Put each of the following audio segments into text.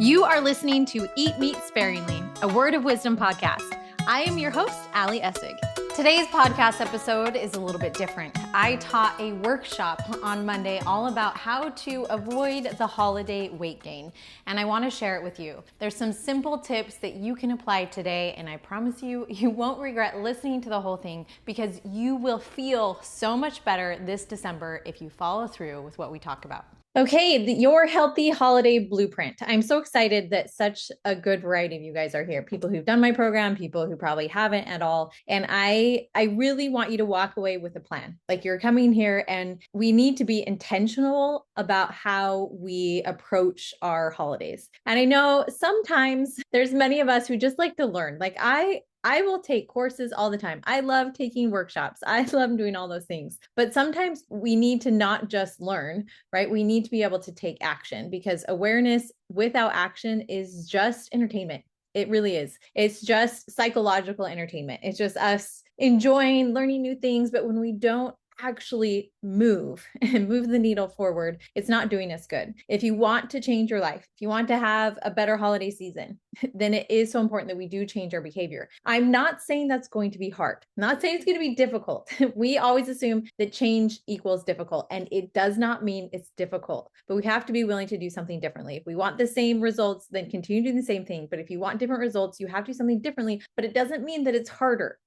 You are listening to Eat Meat Sparingly, a Word of Wisdom podcast. I am your host, Ali Essig. Today's podcast episode is a little bit different. I taught a workshop on Monday all about how to avoid the holiday weight gain, and I want to share it with you. There's some simple tips that you can apply today, and I promise you, you won't regret listening to the whole thing because you will feel so much better this December if you follow through with what we talk about. Okay, your healthy holiday blueprint. I'm so excited that such a good variety of you guys are here. People who've done my program, people who probably haven't at all. And I really want you to walk away with a plan. Like you're coming here and we need to be intentional about how we approach our holidays. And I know sometimes there's many of us who just like to learn. Like I will take courses all the time. I love taking workshops. I love doing all those things. But sometimes we need to not just learn, right? We need to be able to take action because awareness without action is just entertainment. It really is. It's just psychological entertainment. It's just us enjoying learning new things. But when we don't actually move and move the needle forward, it's not doing us good. If you want to change your life, if you want to have a better holiday season, then it is so important that we do change our behavior. I'm not saying that's going to be hard. I'm not saying it's going to be difficult. We always assume that change equals difficult, and it does not mean it's difficult, but we have to be willing to do something differently. If we want the same results, then continue doing the same thing. But if you want different results, you have to do something differently, but it doesn't mean that it's harder.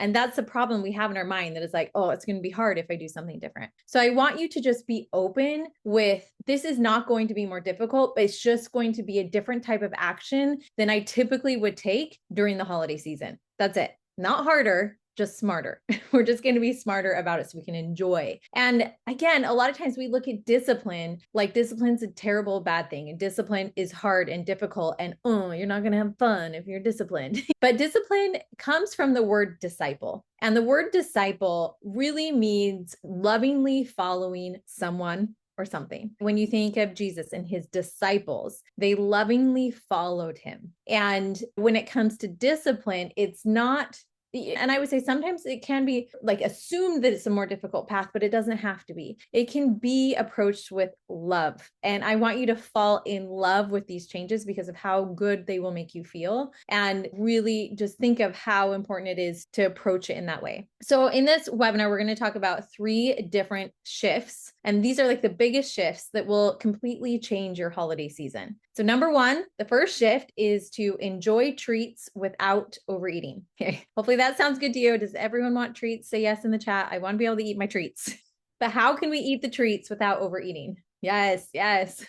And that's the problem we have in our mind, that it's like, oh, it's going to be hard if I do something different. So I want you to just be open with, this is not going to be more difficult, but it's just going to be a different type of action than I typically would take during the holiday season. That's it. Not harder, just smarter. We're just going to be smarter about it so we can enjoy. And again, a lot of times we look at discipline like discipline's a terrible, bad thing. And discipline is hard and difficult. And oh, you're not going to have fun if you're disciplined. But discipline comes from the word disciple. And the word disciple really means lovingly following someone or something. When you think of Jesus and his disciples, they lovingly followed him. And when it comes to discipline, it's not, and I would say sometimes it can be like assumed that it's a more difficult path, but it doesn't have to be. It can be approached with love. And I want you to fall in love with these changes because of how good they will make you feel. And really just think of how important it is to approach it in that way. So in this webinar, we're going to talk about 3 different shifts. And these are like the biggest shifts that will completely change your holiday season. So number 1, the first shift is to enjoy treats without overeating. Okay. Hopefully that sounds good to you. Does everyone want treats? Say yes in the chat. I want to be able to eat my treats. But how can we eat the treats without overeating? Yes, yes.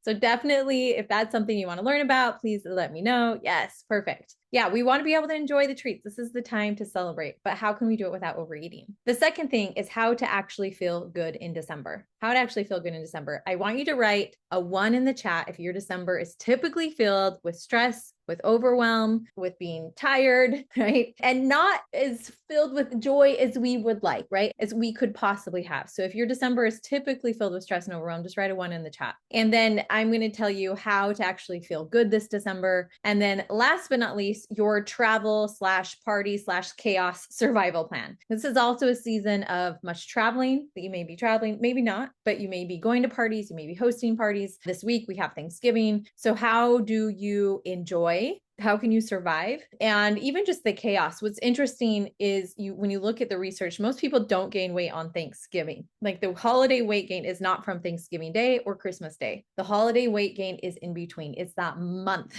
So definitely, if that's something you want to learn about, please let me know. Yes, perfect. Yeah, we want to be able to enjoy the treats. This is the time to celebrate, but how can we do it without overeating? The second thing is how to actually feel good in December. How to actually feel good in December. I want you to write a 1 in the chat if your December is typically filled with stress, with overwhelm, with being tired, right? And not as filled with joy as we would like, right? As we could possibly have. So if your December is typically filled with stress and overwhelm, just write a 1 in the chat. And then I'm going to tell you how to actually feel good this December. And then last but not least, your travel / party / chaos survival plan. This is also a season of much traveling that you may be traveling, maybe not, but you may be going to parties, you may be hosting parties. This week we have Thanksgiving. So how do you enjoy? How can you survive? And even just the chaos. What's interesting is when you look at the research, most people don't gain weight on Thanksgiving. Like the holiday weight gain is not from Thanksgiving Day or Christmas Day. The holiday weight gain is in between. It's that month.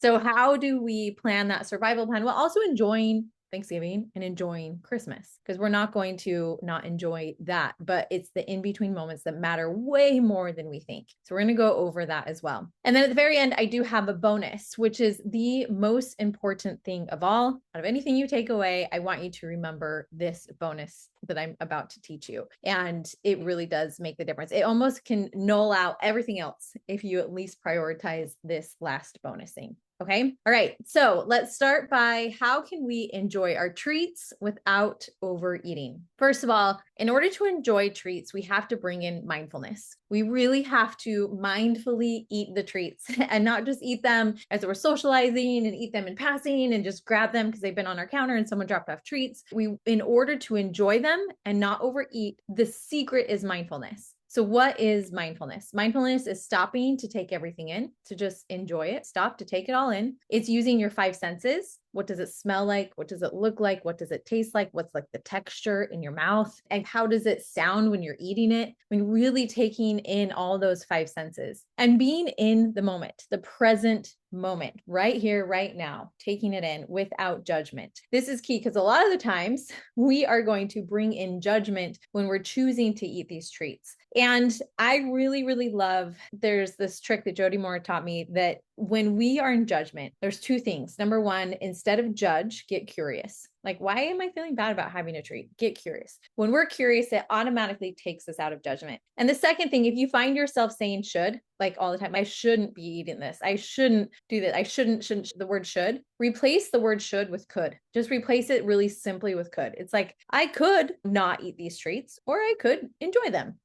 So how do we plan that survival plan while also enjoying Thanksgiving and enjoying Christmas? Because we're not going to not enjoy that, but it's the in-between moments that matter way more than we think. So we're going to go over that as well. And then at the very end, I do have a bonus, which is the most important thing of all. Out of anything you take away, I want you to remember this bonus that I'm about to teach you. And it really does make the difference. It almost can null out everything else if you at least prioritize this last bonus thing. Okay. All right. So let's start by how can we enjoy our treats without overeating? First of all, in order to enjoy treats, we have to bring in mindfulness. We really have to mindfully eat the treats and not just eat them as we're socializing and eat them in passing and just grab them because they've been on our counter and someone dropped off treats. In order to enjoy them and not overeat, the secret is mindfulness. So what is mindfulness? Mindfulness is stopping to take everything in, to just enjoy it, stop to take it all in. It's using your five senses. What does it smell like? What does it look like? What does it taste like? What's like the texture in your mouth? And how does it sound when you're eating it? I mean, really taking in all those five senses and being in the moment, the present moment, right here, right now, taking it in without judgment. This is key because a lot of the times we are going to bring in judgment when we're choosing to eat these treats. And I really, really love, there's this trick that Jody Moore taught me that when we are in judgment, there's two things. Number one, instead of judge, get curious. Like, why am I feeling bad about having a treat? Get curious. When we're curious, it automatically takes us out of judgment. And the second thing, if you find yourself saying should, like all the time, I shouldn't be eating this. I shouldn't do that. I shouldn't, the word should, replace the word should with could. Just replace it really simply with could. It's like, I could not eat these treats, or I could enjoy them.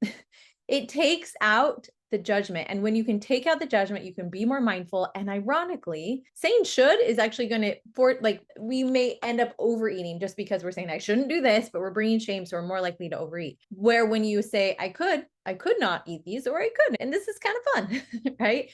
It takes out the judgment. And when you can take out the judgment, you can be more mindful. And ironically, saying should is actually going to, we may end up overeating just because we're saying I shouldn't do this, but we're bringing shame. So we're more likely to overeat. Where when you say I could not eat these, or I could. And this is kind of fun, right?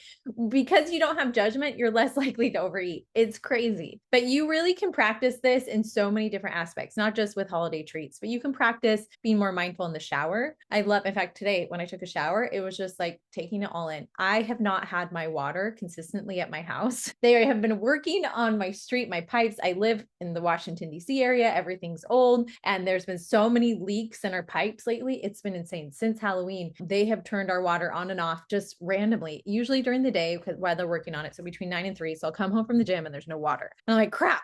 Because you don't have judgment, you're less likely to overeat. It's crazy. But you really can practice this in so many different aspects, not just with holiday treats, but you can practice being more mindful in the shower. In fact, today when I took a shower, it was just like taking it all in. I have not had my water consistently at my house. They have been working on my street, my pipes. I live in the Washington, D.C. area. Everything's old. And there's been so many leaks in our pipes lately. It's been insane. Since Halloween, they have turned our water on and off just randomly, usually during the day while they're working on it. So between 9 and 3. So I'll come home from the gym and there's no water. And I'm like, crap,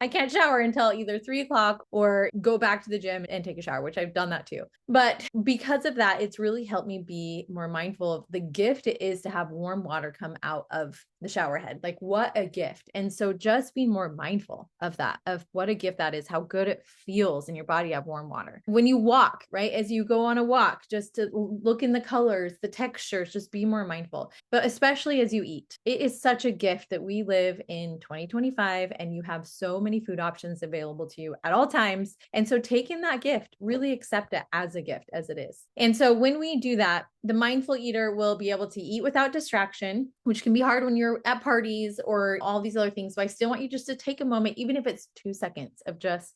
I can't shower until either 3 o'clock or go back to the gym and take a shower, which I've done that too. But because of that, it's really helped me be more mindful of the gift it is to have warm water come out of the shower head. Like, what a gift. And so just being more mindful of that, of what a gift that is, how good it feels in your body to have warm water. When you walk, right? As you go on a walk, just to look in the colors, the textures, just be more mindful. But especially as you eat, it is such a gift that we live in 2025 and you have so many food options available to you at all times. And so taking that gift, really accept it as a gift as it is. And so when we do that, the mindful eater will be able to eat without distraction, which can be hard when you're at parties or all these other things. So I still want you just to take a moment, even if it's 2 seconds of just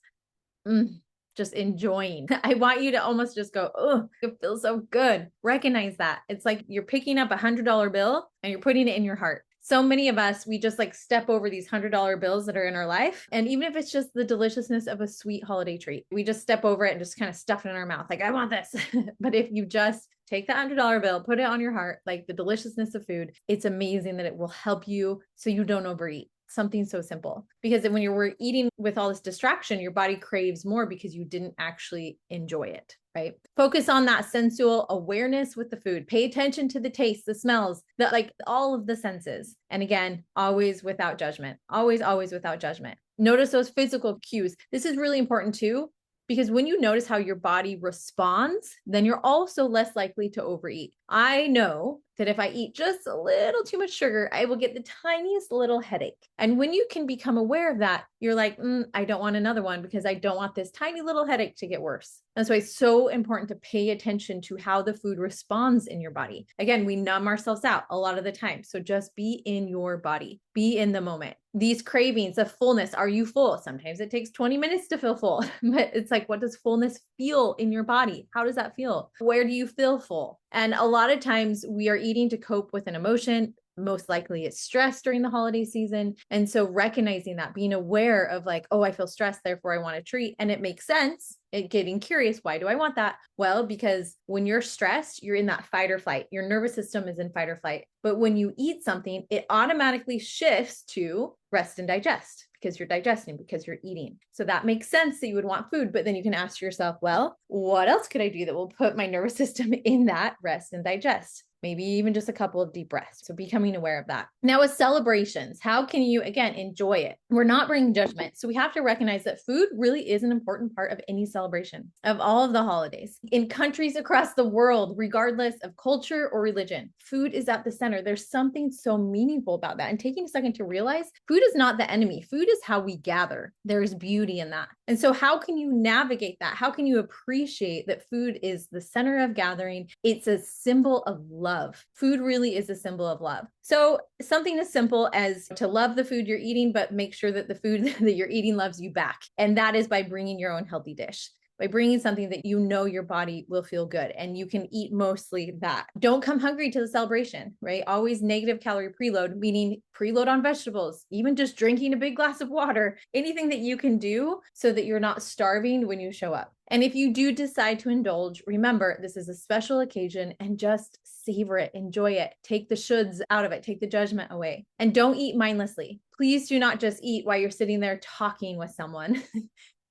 enjoying. I want you to almost just go, oh, it feels so good. Recognize that. It's like you're picking up $100 bill and you're putting it in your heart. So many of us, we just like step over these $100 bills that are in our life. And even if it's just the deliciousness of a sweet holiday treat, we just step over it and just kind of stuff it in our mouth. Like, I want this. But if you just take the $100 bill, put it on your heart, like the deliciousness of food, it's amazing that it will help you so you don't overeat. Something so simple, because when you're eating with all this distraction, your body craves more because you didn't actually enjoy it, right? Focus on that sensual awareness with the food. Pay attention to the taste, the smells, like all of the senses. And again, always without judgment, always without judgment. Notice those physical cues. This is really important too, because when you notice how your body responds, then you're also less likely to overeat. I know that if I eat just a little too much sugar, I will get the tiniest little headache. And when you can become aware of that, you're like, I don't want another one because I don't want this tiny little headache to get worse. That's why it's so important to pay attention to how the food responds in your body. Again, we numb ourselves out a lot of the time. So just be in your body, be in the moment. These cravings of fullness, are you full? Sometimes it takes 20 minutes to feel full, but it's like, what does fullness feel in your body? How does that feel? Where do you feel full? And a lot of times we are eating to cope with an emotion. Most likely it's stress during the holiday season. And so recognizing that, being aware of like, oh, I feel stressed, therefore I want a treat. And it makes sense. Getting curious, why do I want that? Well, because when you're stressed, you're in that fight or flight. Your nervous system is in fight or flight. But when you eat something, it automatically shifts to rest and digest because you're digesting, because you're eating. So that makes sense that you would want food. But then you can ask yourself, well, what else could I do that will put my nervous system in that rest and digest? maybe even just a couple of deep breaths. So becoming aware of that. Now with celebrations, how can you, again, enjoy it? We're not bringing judgment. So we have to recognize that food really is an important part of any celebration of all of the holidays. In countries across the world, regardless of culture or religion, food is at the center. There's something so meaningful about that. And taking a second to realize food is not the enemy. Food is how we gather. There's beauty in that. And so how can you navigate that? How can you appreciate that food is the center of gathering? It's a symbol of love. Food really is a symbol of love. So something as simple as to love the food you're eating, but make sure that the food that you're eating loves you back. And that is by bringing your own healthy dish, by bringing something that you know your body will feel good and you can eat mostly that. Don't come hungry to the celebration, right? Always negative calorie preload, meaning preload on vegetables, even just drinking a big glass of water, anything that you can do so that you're not starving when you show up. And if you do decide to indulge, remember, this is a special occasion and just savor it, enjoy it, take the shoulds out of it, take the judgment away, and don't eat mindlessly. Please do not just eat while you're sitting there talking with someone.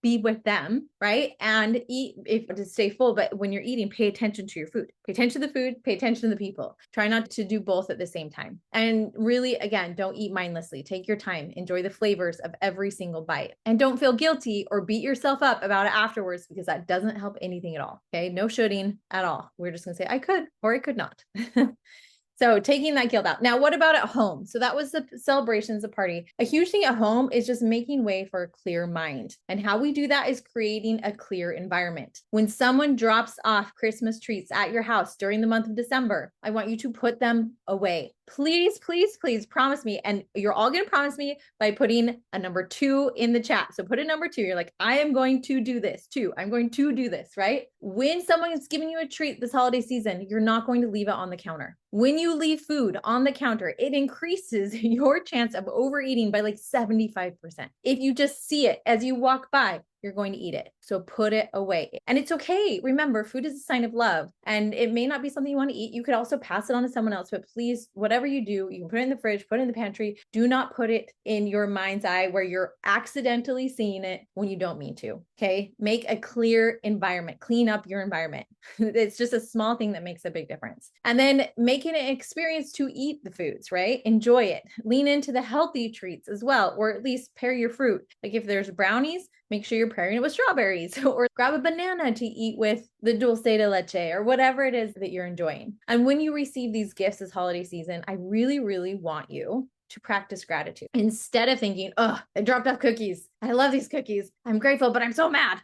Be with them, right? And eat if to stay full. But when you're eating, pay attention to your food. Pay attention to the food, pay attention to the people. Try not to do both at the same time. And really, again, don't eat mindlessly. Take your time. Enjoy the flavors of every single bite. And don't feel guilty or beat yourself up about it afterwards because that doesn't help anything at all. Okay. No shoulding at all. We're just going to say, I could or I could not. So taking that guilt out. Now, what about at home? So that was the celebrations, the party. A huge thing at home is just making way for a clear mind. And how we do that is creating a clear environment. When someone drops off Christmas treats at your house during the month of December, I want you to put them away. Please, please, please promise me. And you're all going to promise me by putting a number 2 in the chat. So put a number 2. You're like, I am going to do this too. I'm going to do this, right? When someone is giving you a treat this holiday season, you're not going to leave it on the counter. When you leave food on the counter, it increases your chance of overeating by like 75%. If you just see it as you walk by, you're going to eat it. So put it away. And it's okay. Remember, food is a sign of love. And it may not be something you want to eat. You could also pass it on to someone else, but please, whatever you do, you can put it in the fridge, put it in the pantry. Do not put it in your mind's eye where you're accidentally seeing it when you don't mean to. Okay. Make a clear environment, clean up your environment. It's just a small thing that makes a big difference. And then make it an experience to eat the foods, right? Enjoy it. Lean into the healthy treats as well, or at least pair your fruit. Like if there's brownies, make sure you're pairing it with strawberries or grab a banana to eat with the dulce de leche or whatever it is that you're enjoying. And when you receive these gifts this holiday season, I really, really want you to practice gratitude instead of thinking, oh, I dropped off cookies. I love these cookies. I'm grateful, but I'm so mad.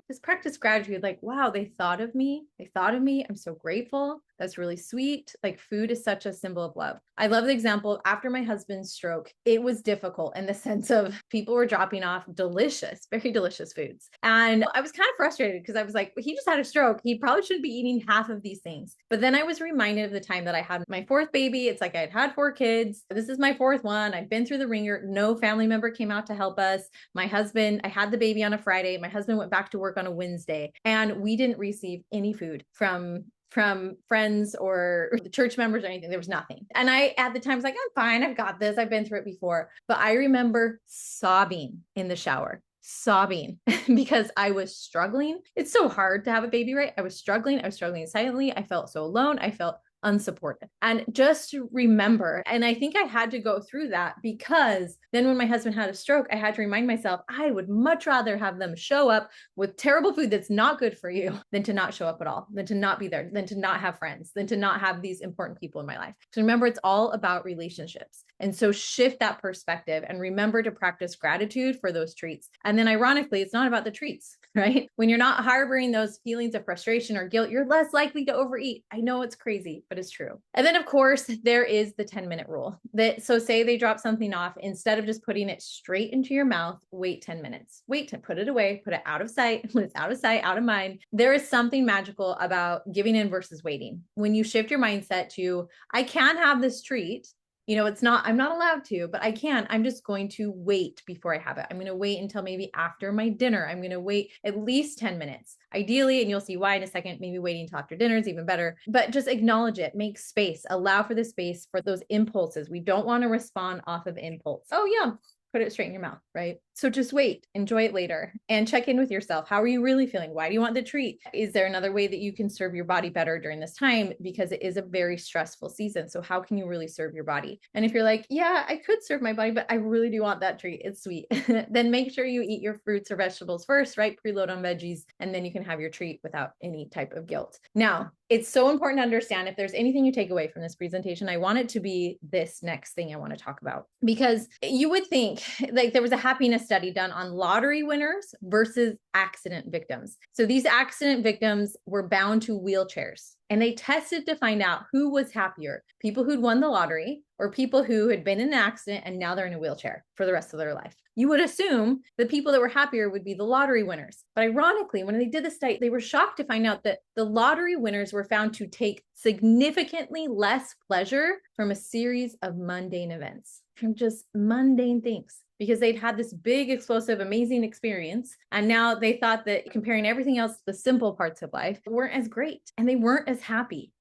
Just practice gratitude. Like, wow, they thought of me. They thought of me. I'm so grateful. That's really sweet. Like food is such a symbol of love. I love the example after my husband's stroke. It was difficult in the sense of people were dropping off delicious, very delicious foods. And I was kind of frustrated because I was like, he just had a stroke. He probably shouldn't be eating half of these things. But then I was reminded of the time that I had my 4th baby. It's like I had 4 kids. This is my 4th one. I've been through the ringer. No family member came out to help us. My husband, I had the baby on a Friday. My husband went back to work on a Wednesday, and we didn't receive any food from friends or the church members or anything. There was nothing. And I, at the time, was like, I'm fine. I've got this. I've been through it before. But I remember sobbing in the shower, sobbing because I was struggling. It's so hard to have a baby, right? I was struggling silently. I felt so alone. I felt unsupported. And just remember, and I think I had to go through that because then when my husband had a stroke, I had to remind myself, I would much rather have them show up with terrible food that's not good for you than to not show up at all, than to not be there, than to not have friends, than to not have these important people in my life. So remember, it's all about relationships. And so shift that perspective and remember to practice gratitude for those treats. And then ironically, it's not about the treats, right? When you're not harboring those feelings of frustration or guilt, you're less likely to overeat. I know it's crazy, but it's true. And then of course, there is the 10-minute rule so say they drop something off, instead of just putting it straight into your mouth, wait 10 minutes, wait to put it away, put it out of sight. When it's out of sight, out of mind, there is something magical about giving in versus waiting. When you shift your mindset to, I can have this treat, I'm not allowed to, but I can. I'm just going to wait before I have it. I'm going to wait until maybe after my dinner. I'm going to wait at least 10 minutes, ideally. And you'll see why in a second. Maybe waiting until after dinner is even better, but just acknowledge it, make space, allow for the space for those impulses. We don't want to respond off of impulse. Oh yeah, put it straight in your mouth, right? So just wait, enjoy it later, and check in with yourself. How are you really feeling? Why do you want the treat? Is there another way that you can serve your body better during this time? Because it is a very stressful season. So how can you really serve your body? And if you're like, yeah, I could serve my body, but I really do want that treat, it's sweet, then make sure you eat your fruits or vegetables first, right? Preload on veggies, and then you can have your treat without any type of guilt. Now, it's so important to understand if there's anything you take away from this presentation, I want it to be this next thing I want to talk about, because you would think like there was a happiness study done on lottery winners versus accident victims. So these accident victims were bound to wheelchairs, and they tested to find out who was happier, people who'd won the lottery or people who had been in an accident and now they're in a wheelchair for the rest of their life. You would assume the people that were happier would be the lottery winners. But ironically, when they did the study, they were shocked to find out that the lottery winners were found to take significantly less pleasure from a series of mundane events, from just mundane things, because they'd had this big, explosive, amazing experience. And now they thought that comparing everything else to the simple parts of life weren't as great and they weren't as happy.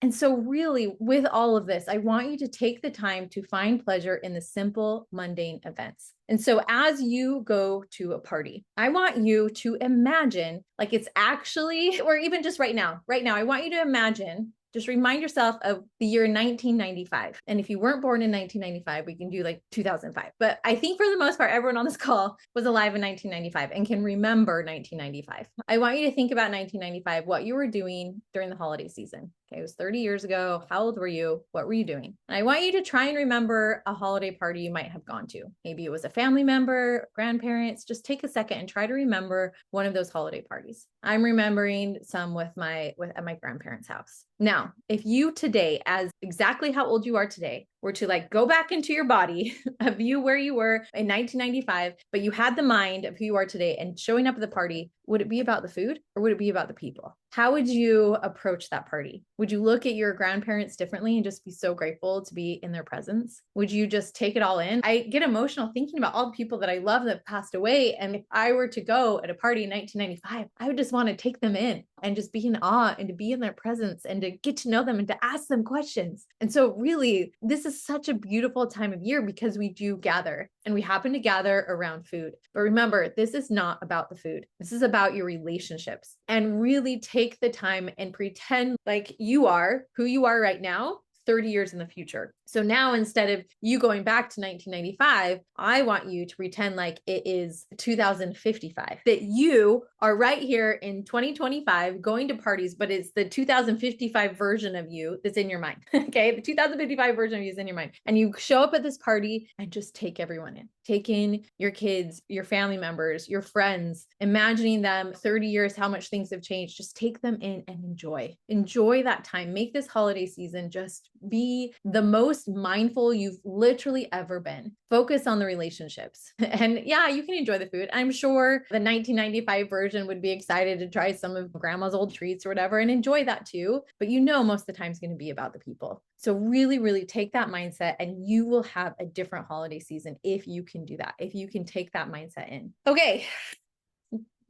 And so really, with all of this, I want you to take the time to find pleasure in the simple, mundane events. And so as you go to a party, I want you to imagine like it's actually, or even just right now, I want you to imagine, just remind yourself of the year 1995. And if you weren't born in 1995, we can do like 2005. But I think for the most part, everyone on this call was alive in 1995 and can remember 1995. I want you to think about 1995, what you were doing during the holiday season. Okay, it was 30 years ago. How old were you? What were you doing? And I want you to try and remember a holiday party you might have gone to. Maybe it was a family member, grandparents. Just take a second and try to remember one of those holiday parties. I'm remembering some at my grandparents' house. Now, if you today, as exactly how old you are today, were to like go back into your body of you where you were in 1995, but you had the mind of who you are today and showing up at the party, would it be about the food or would it be about the people? How would you approach that party? Would you look at your grandparents differently and just be so grateful to be in their presence? Would you just take it all in? I get emotional thinking about all the people that I love that passed away. And if I were to go at a party in 1995, I would just want to take them in and just be in awe and to be in their presence and to get to know them and to ask them questions. And so really, this is such a beautiful time of year because we do gather, and we happen to gather around food. But remember, this is not about the food. This is about your relationships, and really take the time and pretend like you are who you are right now 30 years in the future. So now instead of you going back to 1995, I want you to pretend like it is 2055, that you are right here in 2025 going to parties, but it's the 2055 version of you that's in your mind. Okay. The 2055 version of you is in your mind. And you show up at this party and just take everyone in. Take in your kids, your family members, your friends, imagining them 30 years, how much things have changed. Just take them in and enjoy that time. Make this holiday season just be the most mindful you've literally ever been. Focus on the relationships. And yeah, you can enjoy the food. I'm sure the 1995 version would be excited to try some of grandma's old treats or whatever and enjoy that too. But you know, most of the time it's going to be about the people. So really, really take that mindset and you will have a different holiday season if you can do that, if you can take that mindset in. Okay.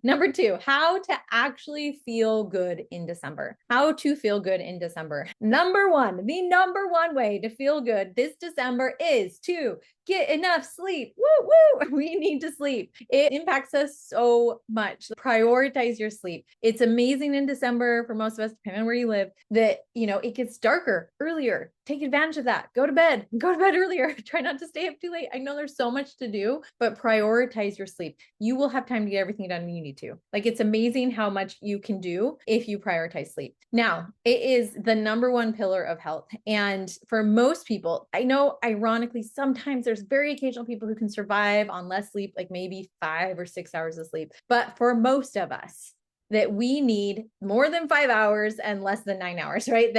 Number 2, how to actually feel good in December. How to feel good in December. Number 1, the number 1 way to feel good this December is to get enough sleep. Woo, woo. We need to sleep. It impacts us so much. Prioritize your sleep. It's amazing in December for most of us, depending on where you live, that, it gets darker earlier. Take advantage of that. Go to bed earlier. Try not to stay up too late. I know there's so much to do, but prioritize your sleep. You will have time to get everything done when you need to. Like, it's amazing how much you can do if you prioritize sleep. Now, it is the number 1 pillar of health. And for most people, I know ironically, sometimes there's very occasional people who can survive on less sleep, like maybe 5 or 6 hours of sleep. But for most of us, that we need more than 5 hours and less than 9 hours, right?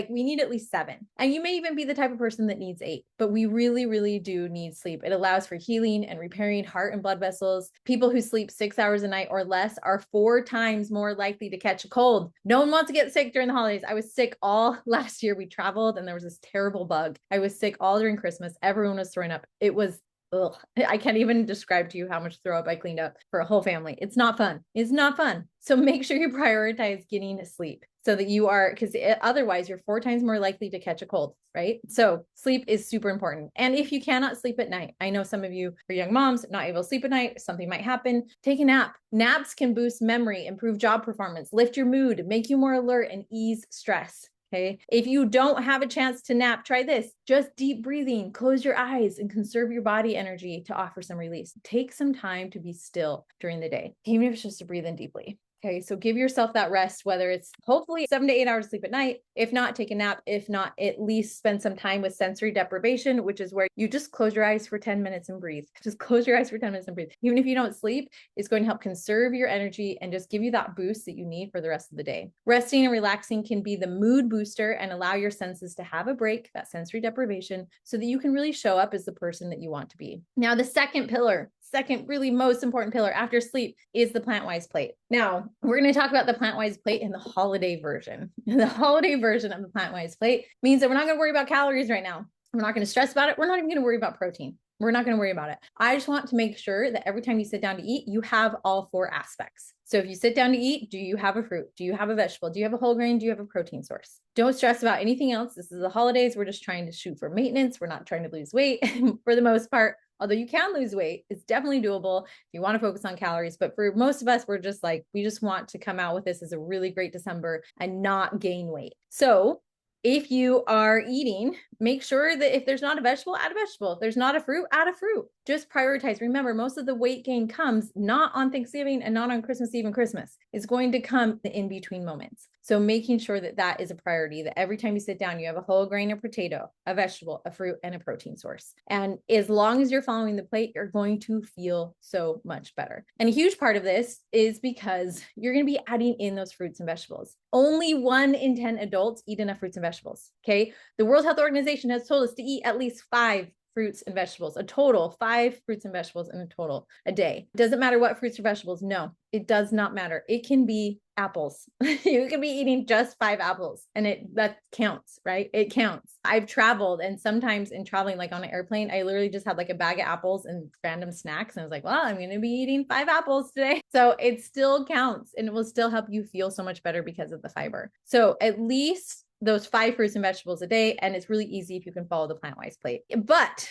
We need at least 7. And you may even be the type of person that needs 8, but we really, really do need sleep. It allows for healing and repairing heart and blood vessels. People who sleep 6 hours a night or less are 4 times more likely to catch a cold. No one wants to get sick during the holidays. I was sick all last year. We traveled and there was this terrible bug. I was sick all during Christmas. Everyone was throwing up. It was ugh, I can't even describe to you how much throw up I cleaned up for a whole family. It's not fun. It's not fun. So make sure you prioritize getting sleep so that you are, because otherwise you're 4 times more likely to catch a cold, right? So sleep is super important. And if you cannot sleep at night, I know some of you are young moms, not able to sleep at night, something might happen, take a nap. Naps can boost memory, improve job performance, lift your mood, make you more alert, and ease stress. Okay. If you don't have a chance to nap, try this. Just deep breathing, close your eyes, and conserve your body energy to offer some release. Take some time to be still during the day, even if it's just to breathe in deeply. Okay, so give yourself that rest, whether it's hopefully 7 to 8 hours of sleep at night. If not, take a nap. If not, at least spend some time with sensory deprivation, which is where you just close your eyes for 10 minutes and breathe. Just close your eyes for 10 minutes and breathe. Even if you don't sleep, it's going to help conserve your energy and just give you that boost that you need for the rest of the day. Resting and relaxing can be the mood booster and allow your senses to have a break, that sensory deprivation, so that you can really show up as the person that you want to be. Now, the second really most important pillar after sleep is the plant-wise plate. Now, we're going to talk about the plant-wise plate in the holiday version. The holiday version of the plant-wise plate means that we're not going to worry about calories right now. We're not going to stress about it. We're not even going to worry about protein. We're not going to worry about it. I just want to make sure that every time you sit down to eat, you have all 4 aspects. So if you sit down to eat, do you have a fruit? Do you have a vegetable? Do you have a whole grain? Do you have a protein source? Don't stress about anything else. This is the holidays. We're just trying to shoot for maintenance. We're not trying to lose weight for the most part. Although you can lose weight, it's definitely doable if you want to focus on calories. But for most of us, we're just like, we just want to come out with this as a really great December and not gain weight. So if you are eating, make sure that if there's not a vegetable, add a vegetable. If there's not a fruit, add a fruit. Just prioritize. Remember, most of the weight gain comes not on Thanksgiving and not on Christmas Eve and Christmas. It's going to come in between moments. So making sure that that is a priority, that every time you sit down, you have a whole grain of potato, a vegetable, a fruit, and a protein source. And as long as you're following the plate, you're going to feel so much better. And a huge part of this is because you're going to be adding in those fruits and vegetables. Only 1 in 10 adults eat enough fruits and vegetables. Okay. The World Health Organization has told us to eat at least 5 fruits and vegetables, a total 5 fruits and vegetables in a total a day. It doesn't matter what fruits or vegetables. No, it does not matter. It can be apples. You can be eating just 5 apples and that counts, right? It counts. I've traveled, and sometimes in traveling, like on an airplane, I literally just had like a bag of apples and random snacks. And I was like, well, I'm going to be eating 5 apples today. So it still counts, and it will still help you feel so much better because of the fiber. So at least those 5 fruits and vegetables a day. And it's really easy if you can follow the plant-wise plate. But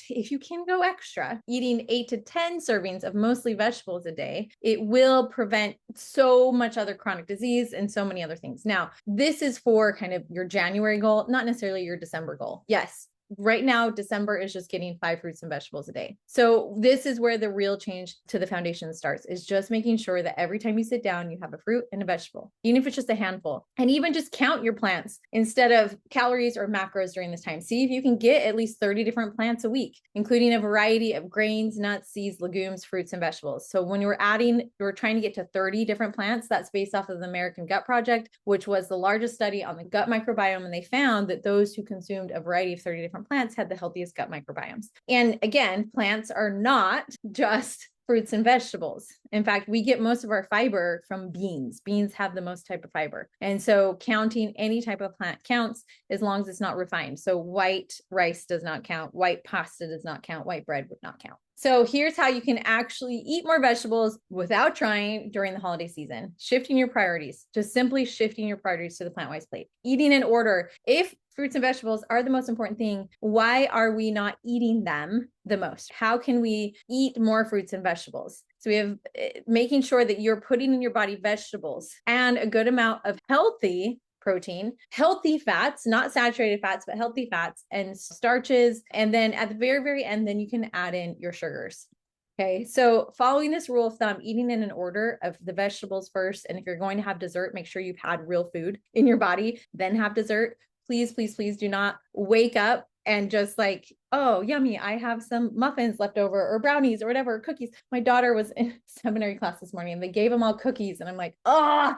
if you can go extra, eating 8 to 10 servings of mostly vegetables a day, it will prevent so much other chronic disease and so many other things. Now, this is for kind of your January goal, not necessarily your December goal. Yes. Right now, December is just getting 5 fruits and vegetables a day. So this is where the real change to the foundation starts, is just making sure that every time you sit down, you have a fruit and a vegetable, even if it's just a handful. And even just count your plants instead of calories or macros during this time. See if you can get at least 30 different plants a week, including a variety of grains, nuts, seeds, legumes, fruits, and vegetables. So when we're trying to get to 30 different plants, that's based off of the American Gut Project, which was the largest study on the gut microbiome. And they found that those who consumed a variety of 30 different plants had the healthiest gut microbiomes. And again, plants are not just fruits and vegetables. In fact, we get most of our fiber from beans. Beans have the most type of fiber. And so counting any type of plant counts as long as it's not refined. So white rice does not count. White pasta does not count. White bread would not count. So here's how you can actually eat more vegetables without trying during the holiday season. Shifting your priorities, just simply shifting your priorities to the plant-wise plate. Eating in order. If fruits and vegetables are the most important thing, why are we not eating them the most? How can we eat more fruits and vegetables? So we have making sure that you're putting in your body vegetables and a good amount of healthy protein, healthy fats, not saturated fats, but healthy fats and starches. And then at the very, very end, then you can add in your sugars. Okay. So following this rule of thumb, eating in an order of the vegetables first. And if you're going to have dessert, make sure you've had real food in your body, then have dessert. Please, please, please do not wake up and just like, oh, yummy, I have some muffins left over or brownies or whatever, cookies. My daughter was in seminary class this morning and they gave them all cookies. And I'm like, oh,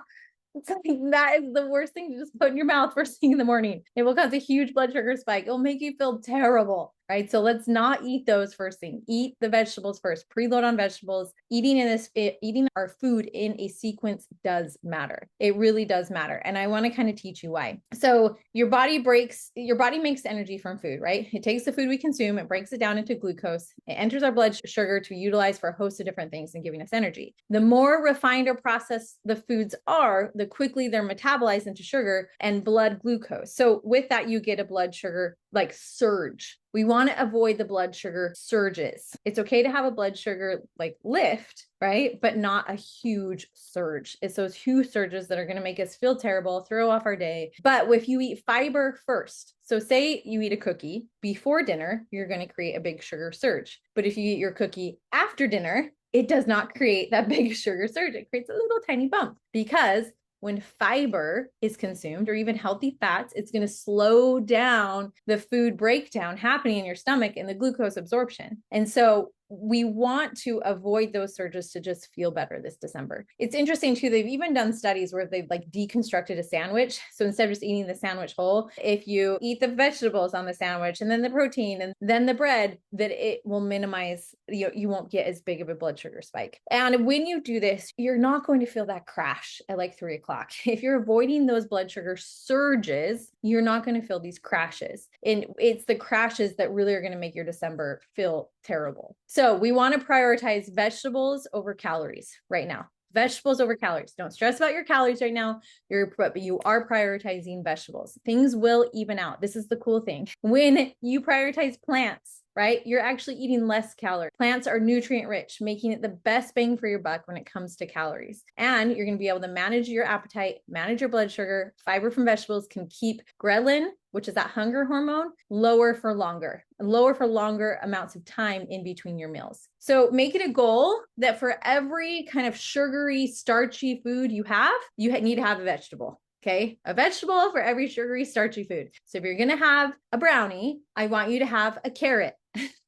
it's like, that is the worst thing to just put in your mouth first thing in the morning. It will cause a huge blood sugar spike. It'll make you feel terrible. right? So let's not eat those first thing. Eat the vegetables first. Preload on vegetables. Eating our food in a sequence does matter. It really does matter. And I want to kind of teach you why. So your body makes energy from food, right? It takes the food we consume, it breaks it down into glucose. It enters our blood sugar to utilize for a host of different things and giving us energy. The more refined or processed the foods are, the quickly they're metabolized into sugar and blood glucose. So with that, you get a blood sugar like surge. We want to avoid the blood sugar surges. It's okay to have a blood sugar like lift, right? But not a huge surge. It's those huge surges that are going to make us feel terrible, throw off our day. But if you eat fiber first, so say you eat a cookie before dinner, you're going to create a big sugar surge. But if you eat your cookie after dinner, it does not create that big sugar surge. It creates a little tiny bump because when fiber is consumed or even healthy fats, it's going to slow down the food breakdown happening in your stomach and the glucose absorption. And so we want to avoid those surges to just feel better this December. It's interesting too, they've even done studies where they've like deconstructed a sandwich. So instead of just eating the sandwich whole, if you eat the vegetables on the sandwich and then the protein and then the bread, that it will minimize, you won't get as big of a blood sugar spike. And when you do this, you're not going to feel that crash at like 3 o'clock. If you're avoiding those blood sugar surges, you're not going to feel these crashes. And it's the crashes that really are going to make your December feel terrible. So we want to prioritize vegetables over calories right now. Vegetables over calories. Don't stress about your calories right now. But you are prioritizing vegetables. Things will even out. This is the cool thing. When you prioritize plants, right, you're actually eating less calories. Plants are nutrient rich, making it the best bang for your buck when it comes to calories. And you're going to be able to manage your appetite, manage your blood sugar. Fiber from vegetables can keep ghrelin, which is that hunger hormone, lower for longer amounts of time in between your meals. So make it a goal that for every kind of sugary, starchy food you need to have a vegetable. Okay, a vegetable for every sugary, starchy food. So if you're going to have a brownie, I want you to have a carrot.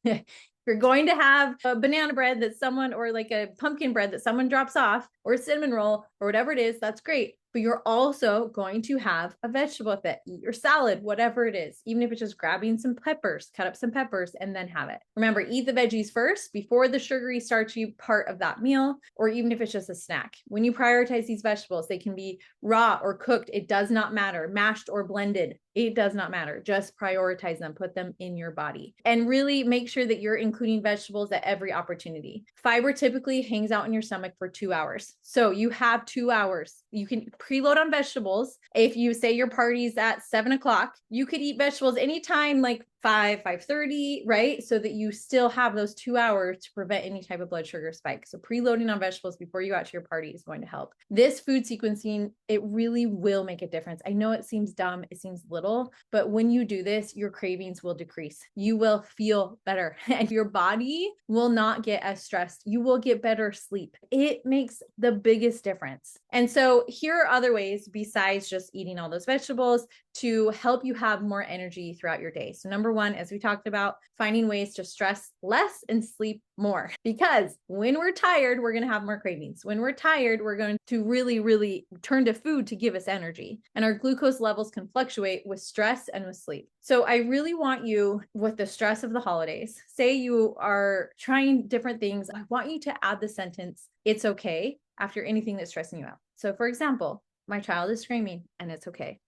If you're going to have a banana bread that someone, or like a pumpkin bread that someone drops off, or a cinnamon roll, or whatever it is, that's great. But you're also going to have a vegetable with it. Eat your salad, whatever it is, even if it's just grabbing some peppers, cut up some peppers and then have it. Remember, eat the veggies first before the sugary, starchy part of that meal, or even if it's just a snack. When you prioritize these vegetables, they can be raw or cooked. It does not matter. Mashed or blended. It does not matter. Just prioritize them, put them in your body, and really make sure that you're including vegetables at every opportunity. Fiber typically hangs out in your stomach for 2 hours. So you have 2 hours. You can preload on vegetables. If you say your party's at 7 o'clock, you could eat vegetables anytime like 5:30, right? So that you still have those 2 hours to prevent any type of blood sugar spike. So preloading on vegetables before you go out to your party is going to help. This food sequencing, it really will make a difference. I know it seems dumb, it seems little, but when you do this, your cravings will decrease. You will feel better and your body will not get as stressed. You will get better sleep. It makes the biggest difference. And so here are other ways besides just eating all those vegetables to help you have more energy throughout your day. So number one, as we talked about, finding ways to stress less and sleep more, because when we're tired, we're going to have more cravings. When we're tired, we're going to really, really turn to food to give us energy. And our glucose levels can fluctuate with stress and with sleep. So I really want you, with the stress of the holidays, say you are trying different things, I want you to add the sentence, "It's okay," after anything that's stressing you out. So for example, my child is screaming and it's okay.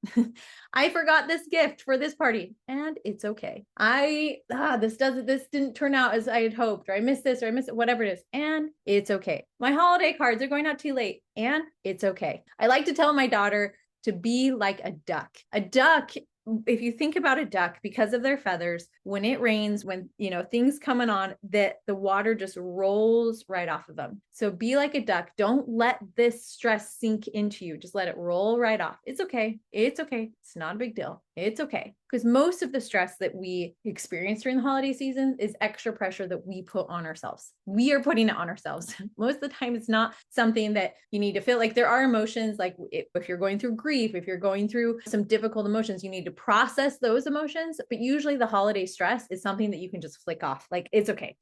I forgot this gift for this party and it's okay. This didn't turn out as I had hoped, or I missed this, or I missed it, whatever it is, and it's okay. My holiday cards are going out too late and it's okay. I like to tell my daughter to be like a duck. A duck, if you think about a duck, because of their feathers, when it rains, when, things coming on, that the water just rolls right off of them. So be like a duck. Don't let this stress sink into you. Just let it roll right off. It's okay. It's okay. It's not a big deal. It's okay. Because most of the stress that we experience during the holiday season is extra pressure that we put on ourselves. We are putting it on ourselves. Most of the time, it's not something that you need to feel. Like, there are emotions, like if you're going through grief, if you're going through some difficult emotions, you need to process those emotions. But usually the holiday stress is something that you can just flick off. Like, it's okay.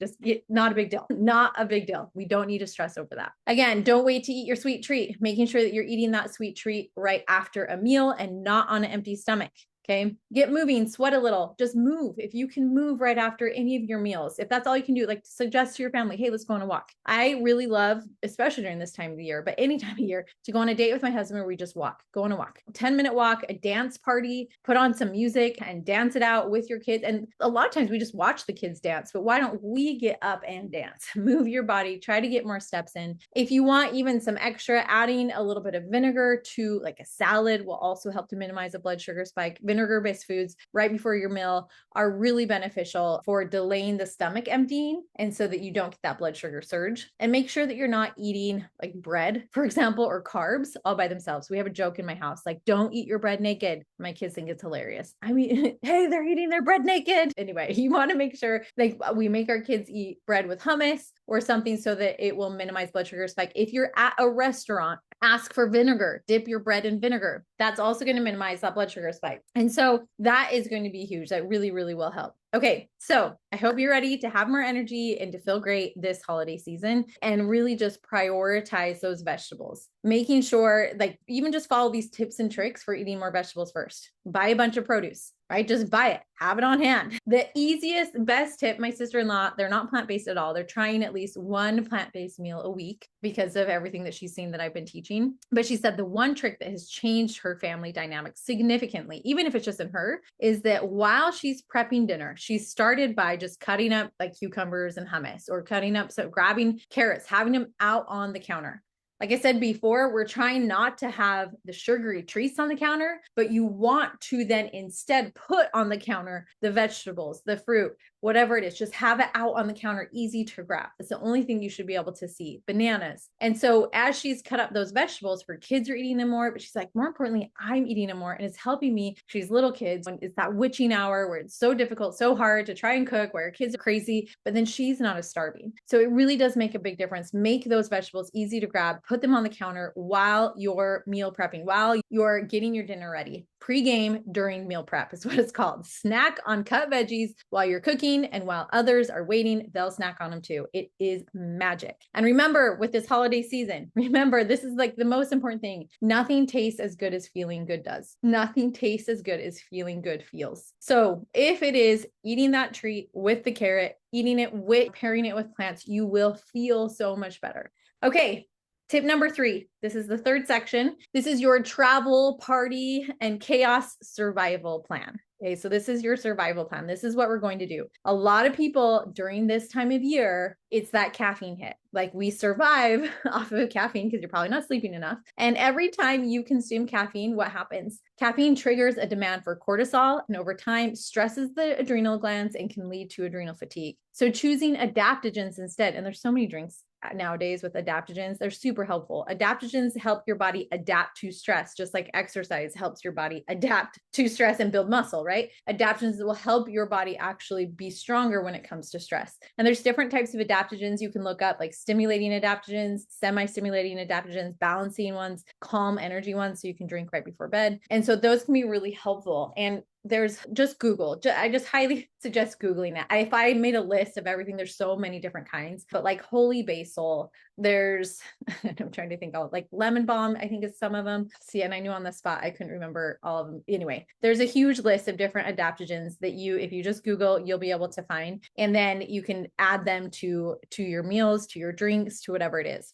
Not a big deal. Not a big deal. We don't need to stress over that. Again, don't wait to eat your sweet treat, making sure that you're eating that sweet treat right after a meal and not on an empty stomach. Okay. Get moving, sweat a little, just move. If you can move right after any of your meals, if that's all you can do, like suggest to your family, hey, let's go on a walk. I really love, especially during this time of the year, but any time of year, to go on a date with my husband where we just walk, go on a walk, 10-minute walk, a dance party, put on some music and dance it out with your kids. And a lot of times we just watch the kids dance, but why don't we get up and dance? Move your body, try to get more steps in. If you want even some extra, adding a little bit of vinegar to like a salad will also help to minimize a blood sugar spike. Vinegar-based foods right before your meal are really beneficial for delaying the stomach emptying, and so that you don't get that blood sugar surge. And make sure that you're not eating like bread, for example, or carbs all by themselves. We have a joke in my house, like, don't eat your bread naked. My kids think it's hilarious. I mean, hey, they're eating their bread naked. Anyway, you want to make sure like we make our kids eat bread with hummus or something so that it will minimize blood sugar spike. If you're at a restaurant, ask for vinegar, dip your bread in vinegar. That's also going to minimize that blood sugar spike. And so that is going to be huge. That really, really will help. Okay, so I hope you're ready to have more energy and to feel great this holiday season, and really just prioritize those vegetables, making sure like even just follow these tips and tricks for eating more vegetables first. Buy a bunch of produce, right? Just buy it, have it on hand. The easiest, best tip, my sister-in-law, they're not plant-based at all. They're trying at least one plant-based meal a week because of everything that she's seen that I've been teaching. But she said the one trick that has changed her family dynamic significantly, even if it's just in her, is that while she's prepping dinner, she started by just cutting up like cucumbers and hummus, or cutting up, so grabbing carrots, having them out on the counter. Like I said before, we're trying not to have the sugary treats on the counter, but you want to then instead put on the counter the vegetables, the fruit, whatever it is, just have it out on the counter, easy to grab. It's the only thing you should be able to see, bananas. And so as she's cut up those vegetables, her kids are eating them more, but she's like, more importantly, I'm eating them more. And it's helping me. She's little kids when it's that witching hour where it's so difficult, so hard to try and cook, where her kids are crazy, but then she's not as starving. So it really does make a big difference. Make those vegetables easy to grab, put them on the counter while you're meal prepping, while you're getting your dinner ready. Pre-game during meal prep is what it's called. Snack on cut veggies while you're cooking, and while others are waiting, they'll snack on them too. It is magic. And remember, with this holiday season, remember, this is like the most important thing. Nothing tastes as good as feeling good does. Nothing tastes as good as feeling good feels. So if it is eating that treat with the carrot, eating it with, pairing it with plants, you will feel so much better. Okay. Tip number 3, this is the third section. This is your travel, party, and chaos survival plan. Okay, so this is your survival plan. This is what we're going to do. A lot of people during this time of year, it's that caffeine hit. Like we survive off of caffeine because you're probably not sleeping enough. And every time you consume caffeine, what happens? Caffeine triggers a demand for cortisol, and over time stresses the adrenal glands and can lead to adrenal fatigue. So choosing adaptogens instead, and there's so many drinks nowadays with adaptogens, they're super helpful. Adaptogens help your body adapt to stress, just like exercise helps your body adapt to stress and build muscle, right? Adaptogens will help your body actually be stronger when it comes to stress. And there's different types of adaptogens you can look up, like stimulating adaptogens, semi-stimulating adaptogens, balancing ones, calm energy ones, so you can drink right before bed. And so those can be really helpful. And there's just Google. I just highly suggest Googling that. If I made a list of everything, there's so many different kinds, but like holy basil, there's, I'm trying to think all like lemon balm, I think is some of them. See, and I knew on the spot, I couldn't remember all of them. Anyway, there's a huge list of different adaptogens that if you just Google, you'll be able to find, and then you can add them to your meals, to your drinks, to whatever it is.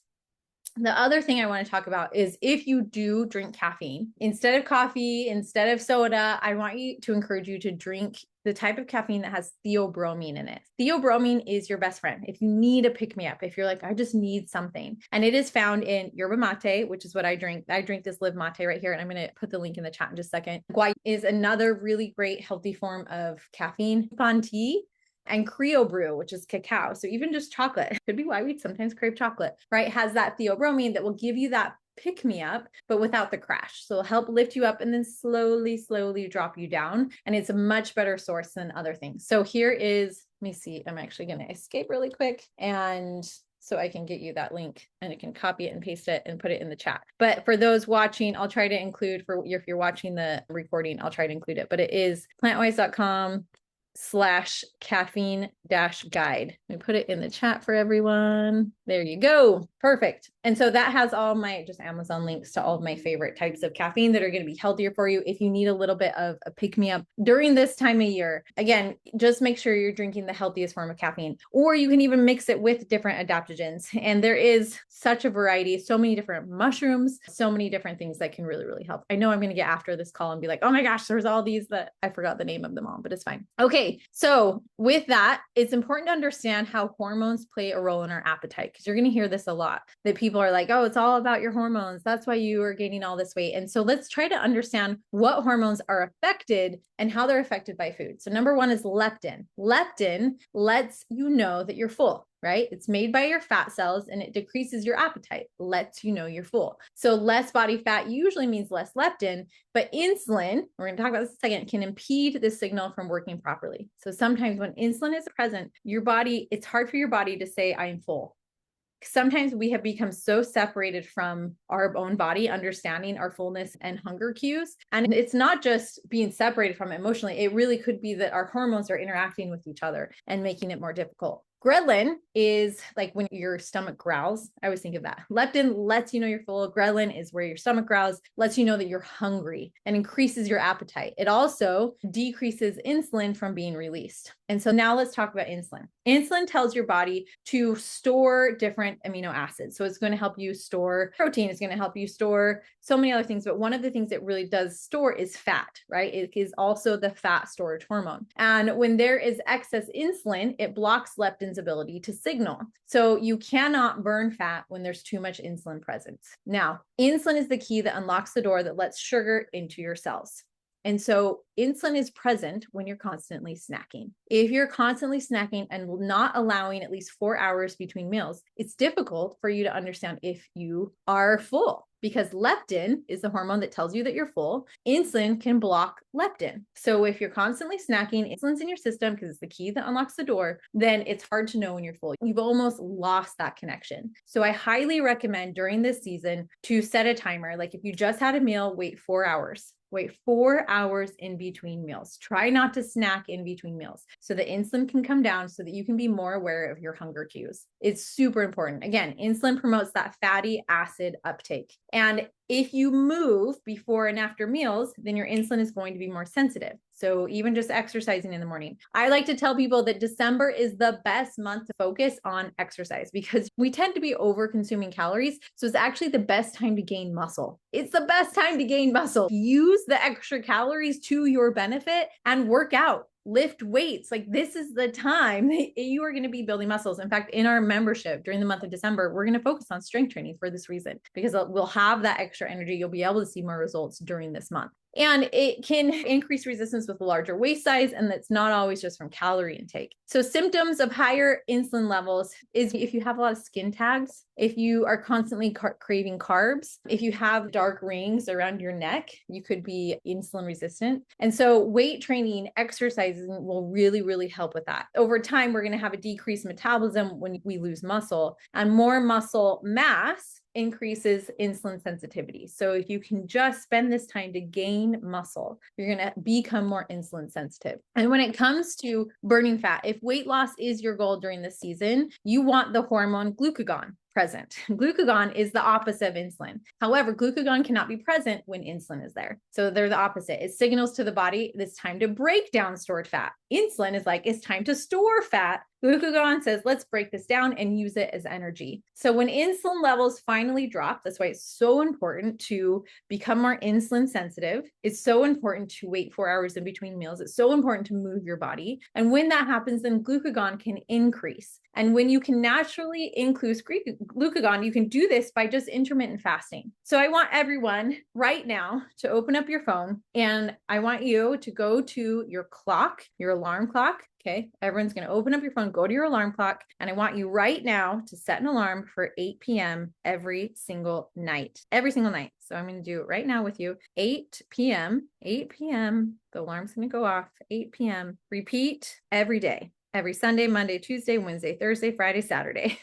The other thing I want to talk about is if you do drink caffeine, instead of coffee, instead of soda, I want you to encourage you to drink the type of caffeine that has theobromine in it. Theobromine is your best friend. If you need a pick-me-up, if you're like, I just need something. And it is found in yerba mate, which is what I drink. I drink this live mate right here, and I'm going to put the link in the chat in just a second. Guai is another really great healthy form of caffeine. Fan tea, and Creo Brew, which is cacao. So even just chocolate, could be why we sometimes crave chocolate, right? Has that theobromine that will give you that pick me up, but without the crash. So it'll help lift you up and then slowly, slowly drop you down. And it's a much better source than other things. So here is, let me see, I'm actually going to escape really quick. And so I can get you that link and you can copy it and paste it and put it in the chat. But for those watching, I'll try to include, if you're watching the recording, I'll try to include it, but it is plantwise.com. Let me put it in the chat for everyone. There you go. Perfect. And so that has all my just Amazon links to all of my favorite types of caffeine that are going to be healthier for you if you need a little bit of a pick me up during this time of year. Again, just make sure you're drinking the healthiest form of caffeine, or you can even mix it with different adaptogens. And there is such a variety, so many different mushrooms, so many different things that can really, really help. I know I'm going to get after this call and be like, oh my gosh, there's all these that I forgot the name of them all, but it's fine. Okay. So with that, it's important to understand how hormones play a role in our appetite, because you're going to hear this a lot, that people are like, oh, it's all about your hormones. That's why you are gaining all this weight. And so let's try to understand what hormones are affected and how they're affected by food. So number one is leptin. Leptin lets you know that you're full, right? It's made by your fat cells and it decreases your appetite, lets you know you're full. So less body fat usually means less leptin, but insulin, we're going to talk about this in a second, can impede the signal from working properly. So sometimes when insulin is present, your body, it's hard for your body to say, I'm full. Sometimes we have become so separated from our own body, understanding our fullness and hunger cues. And it's not just being separated from it emotionally. It really could be that our hormones are interacting with each other and making it more difficult. Ghrelin is like when your stomach growls. I always think of that. Leptin lets you know you're full. Ghrelin is where your stomach growls, lets you know that you're hungry and increases your appetite. It also decreases insulin from being released. And so now let's talk about insulin. Insulin tells your body to store different amino acids. So it's going to help you store protein. It's going to help you store so many other things. But one of the things it really does store is fat, right? It is also the fat storage hormone. And when there is excess insulin, it blocks leptin's ability to signal. So you cannot burn fat when there's too much insulin present. Now, insulin is the key that unlocks the door that lets sugar into your cells. And so insulin is present when you're constantly snacking. If you're constantly snacking and not allowing at least 4 hours between meals, it's difficult for you to understand if you are full, because leptin is the hormone that tells you that you're full. Insulin can block leptin. So if you're constantly snacking, insulin's in your system because it's the key that unlocks the door, then it's hard to know when you're full. You've almost lost that connection. So I highly recommend during this season to set a timer. Like if you just had a meal, wait 4 hours. Wait 4 hours in between meals. Try not to snack in between meals so the insulin can come down so that you can be more aware of your hunger cues. It's super important. Again, insulin promotes that fatty acid uptake. And if you move before and after meals, then your insulin is going to be more sensitive. So even just exercising in the morning. I like to tell people that December is the best month to focus on exercise because we tend to be over consuming calories. So it's actually the best time to gain muscle. It's the best time to gain muscle. Use the extra calories to your benefit and work out. Lift weights. Like this is the time that you are going to be building muscles. In fact, in our membership during the month of December, we're going to focus on strength training for this reason, because we'll have that extra energy. You'll be able to see more results during this month. And it can increase resistance with a larger waist size, and that's not always just from calorie intake. So symptoms of higher insulin levels is if you have a lot of skin tags, if you are constantly craving carbs, if you have dark rings around your neck, you could be insulin resistant. And so weight training exercises will really, really help with that. Over time, we're going to have a decreased metabolism when we lose muscle, and more muscle mass increases insulin sensitivity. So if you can just spend this time to gain muscle, you're going to become more insulin sensitive. And when it comes to burning fat, if weight loss is your goal during the season, you want the hormone glucagon present. Glucagon is the opposite of insulin. However, glucagon cannot be present when insulin is there. So they're the opposite. It signals to the body it's time to break down stored fat. Insulin is like, it's time to store fat. Glucagon says, let's break this down and use it as energy. So when insulin levels finally drop, that's why it's so important to become more insulin sensitive. It's so important to wait 4 hours in between meals. It's so important to move your body. And when that happens, then glucagon can increase. And when you can naturally increase glucagon, you can do this by just intermittent fasting. So I want everyone right now to open up your phone, and I want you to go to your clock, your alarm clock. Okay, everyone's going to open up your phone, go to your alarm clock, and I want you right now to set an alarm for 8 p.m. every single night. So I'm going to do it right now with you. 8 p.m., the alarm's going to go off, 8 p.m. Repeat every day, every Sunday, Monday, Tuesday, Wednesday, Thursday, Friday, Saturday.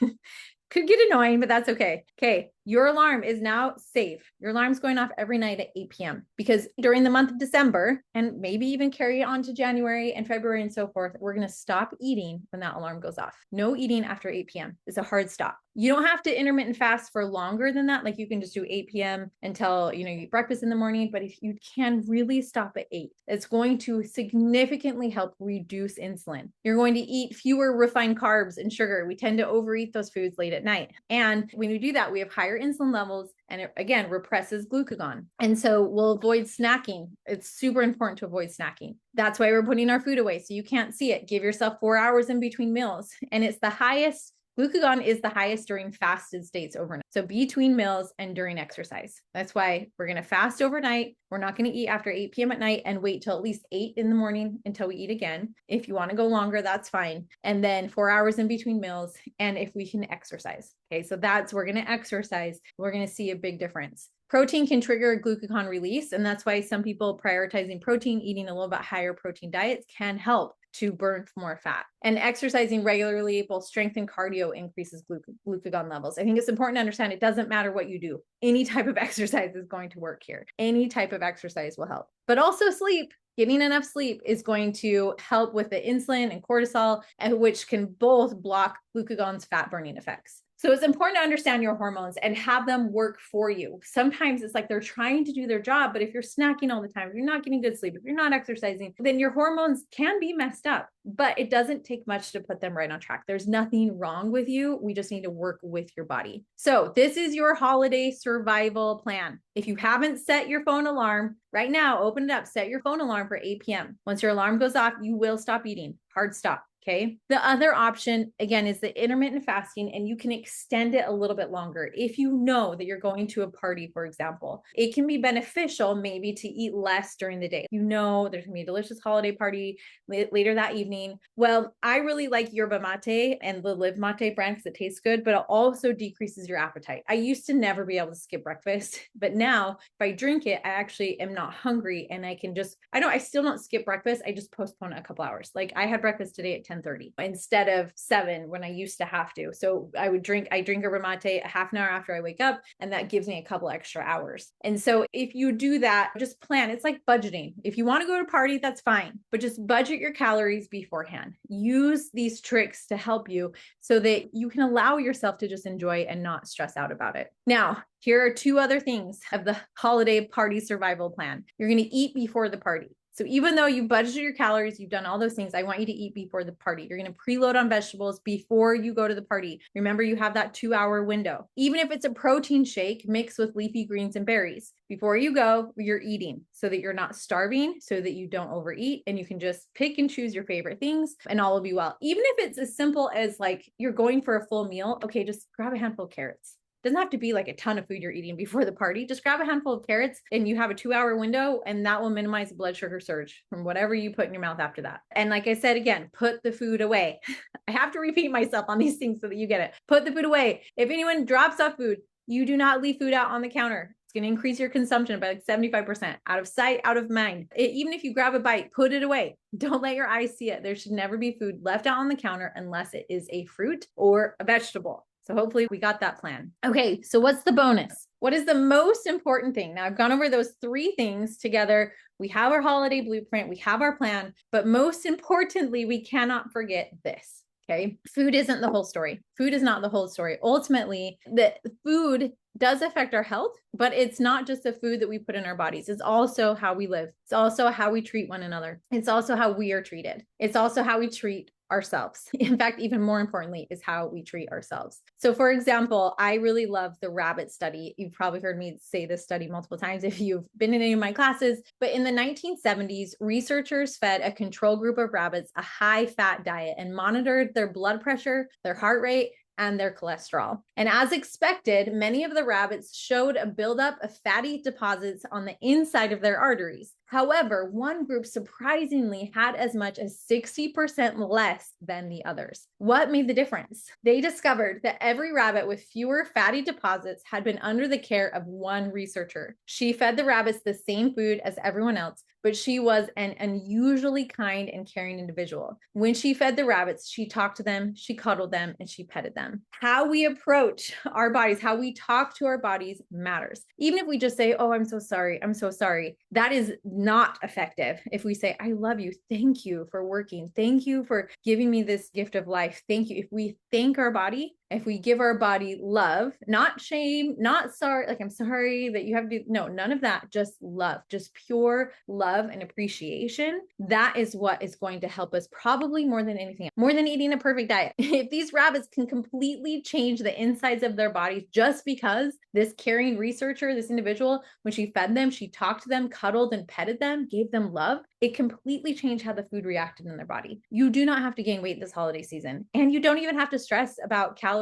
Could get annoying, but that's okay. Okay, Your alarm is now safe. Your alarm's going off every night at 8 p.m. because during the month of December, and maybe even carry it on to January and February and so forth, we're going to stop eating when that alarm goes off. No eating after 8 p.m. It's a hard stop. You don't have to intermittent fast for longer than that. Like you can just do 8 p.m. until, you eat breakfast in the morning. But if you can really stop at 8, it's going to significantly help reduce insulin. You're going to eat fewer refined carbs and sugar. We tend to overeat those foods late at night. And when you do that, we have higher insulin levels, and it again represses glucagon. And so we'll avoid snacking. It's super important to avoid snacking. That's why we're putting our food away so you can't see it. Give yourself 4 hours in between meals. And it's the highest. Glucagon is the highest during fasted states overnight. So between meals and during exercise. That's why we're going to fast overnight. We're not going to eat after 8 p.m. at night and wait till at least 8 in the morning until we eat again. If you want to go longer, that's fine. And then 4 hours in between meals. And if we can exercise. Okay, so we're going to exercise. We're going to see a big difference. Protein can trigger glucagon release. And that's why some people prioritizing protein, eating a little bit higher protein diets can help to burn more fat. And exercising regularly, both strength and cardio, increases glucagon levels. I think it's important to understand it doesn't matter what you do. Any type of exercise is going to work here. Any type of exercise will help. But also sleep. Getting enough sleep is going to help with the insulin and cortisol, which can both block glucagon's fat burning effects. So it's important to understand your hormones and have them work for you. Sometimes it's like they're trying to do their job, but if you're snacking all the time, if you're not getting good sleep, if you're not exercising, then your hormones can be messed up, but it doesn't take much to put them right on track. There's nothing wrong with you. We just need to work with your body. So this is your holiday survival plan. If you haven't set your phone alarm right now, open it up, set your phone alarm for 8 p.m. Once your alarm goes off, you will stop eating. Hard stop. Okay. The other option, again, is the intermittent fasting, and you can extend it a little bit longer. If you know that you're going to a party, for example, it can be beneficial maybe to eat less during the day. There's going to be a delicious holiday party later that evening. Well, I really like yerba mate and the Live Mate brand because it tastes good, but it also decreases your appetite. I used to never be able to skip breakfast, but now if I drink it, I actually am not hungry, and I still don't skip breakfast. I just postpone it a couple hours. Like I had breakfast today at 10:30 instead of 7 when I used to have to. So I drink yerba mate a half an hour after I wake up, and that gives me a couple extra hours. And so if you do that, just plan. It's like budgeting. If you want to go to a party, that's fine, but just budget your calories beforehand. Use these tricks to help you so that you can allow yourself to just enjoy and not stress out about it. Now, here are 2 other things of the holiday party survival plan. You're going to eat before the party. So even though you budgeted your calories, you've done all those things, I want you to eat before the party. You're going to preload on vegetables before you go to the party. Remember, you have that 2-hour window. Even if it's a protein shake mixed with leafy greens and berries, before you go, you're eating so that you're not starving, so that you don't overeat, and you can just pick and choose your favorite things and all will be well. Even if it's as simple as like you're going for a full meal, okay, just grab a handful of carrots. Doesn't have to be like a ton of food you're eating before the party. Just grab a handful of carrots and you have a 2-hour window, and that will minimize the blood sugar surge from whatever you put in your mouth after that. And like I said, again, put the food away. I have to repeat myself on these things so that you get it. Put the food away. If anyone drops off food, you do not leave food out on the counter. It's going to increase your consumption by like 75%. Out of sight, out of mind. Even if you grab a bite, put it away. Don't let your eyes see it. There should never be food left out on the counter unless it is a fruit or a vegetable. So hopefully we got that plan. Okay, so what's the bonus? What is the most important thing? Now I've gone over those 3 things together. We have our holiday blueprint, we have our plan, but most importantly, we cannot forget this. Okay, food isn't the whole story. Food is not the whole story. Ultimately, the food does affect our health, but it's not just the food that we put in our bodies. It's also how we live. It's also how we treat one another. It's also how we are treated. It's also how we treat ourselves. In fact, even more importantly, is how we treat ourselves. So for example, I really love the rabbit study. You've probably heard me say this study multiple times if you've been in any of my classes, but in the 1970s, researchers fed a control group of rabbits a high-fat diet and monitored their blood pressure, their heart rate, and their cholesterol. And as expected, many of the rabbits showed a buildup of fatty deposits on the inside of their arteries. However, one group surprisingly had as much as 60% less than the others. What made the difference? They discovered that every rabbit with fewer fatty deposits had been under the care of one researcher. She fed the rabbits the same food as everyone else, but she was an unusually kind and caring individual. When she fed the rabbits, she talked to them, she cuddled them, and she petted them. How we approach our bodies, how we talk to our bodies matters. Even if we just say, oh, I'm so sorry, I'm so sorry, that is not effective. If we say, I love you, thank you for working, thank you for giving me this gift of life, thank you. If we thank our body, if we give our body love, not shame, not sorry, like I'm sorry that you have to do, no, none of that, just love, just pure love and appreciation. That is what is going to help us probably more than anything, more than eating a perfect diet. If these rabbits can completely change the insides of their bodies just because this caring researcher, this individual, when she fed them, she talked to them, cuddled and petted them, gave them love, it completely changed how the food reacted in their body. You do not have to gain weight this holiday season, and you don't even have to stress about calories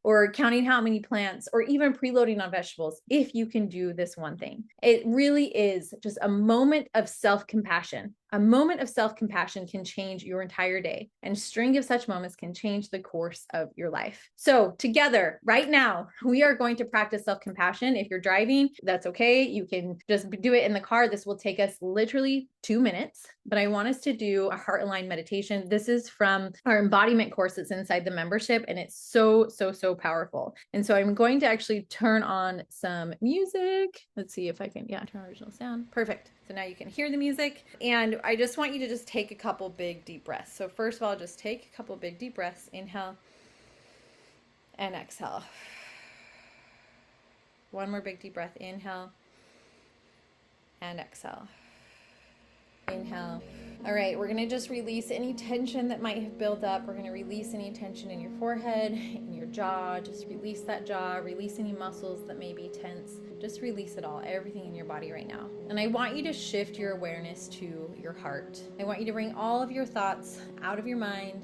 or counting how many plants or even preloading on vegetables if you can do this one thing. It really is just a moment of self-compassion. A moment of self-compassion can change your entire day, and a string of such moments can change the course of your life. So together, right now, we are going to practice self-compassion. If you're driving, that's okay. You can just do it in the car. This will take us literally 2 minutes, but I want us to do a Heartline meditation. This is from our embodiment course that's inside the membership, and it's so powerful. And so I'm going to actually turn on some music. Let's see if I can, turn on original sound. Perfect. So now you can hear the music, and I just want you to just take a couple big deep breaths. So first of all, just take a couple big deep breaths. Inhale and exhale. One more big deep breath. Inhale and exhale. Inhale. All right, we're gonna just release any tension that might have built up. We're gonna release any tension in your forehead, in your jaw. Just release that jaw, release any muscles that may be tense. Just release it all, everything in your body right now. And I want you to shift your awareness to your heart. I want you to bring all of your thoughts out of your mind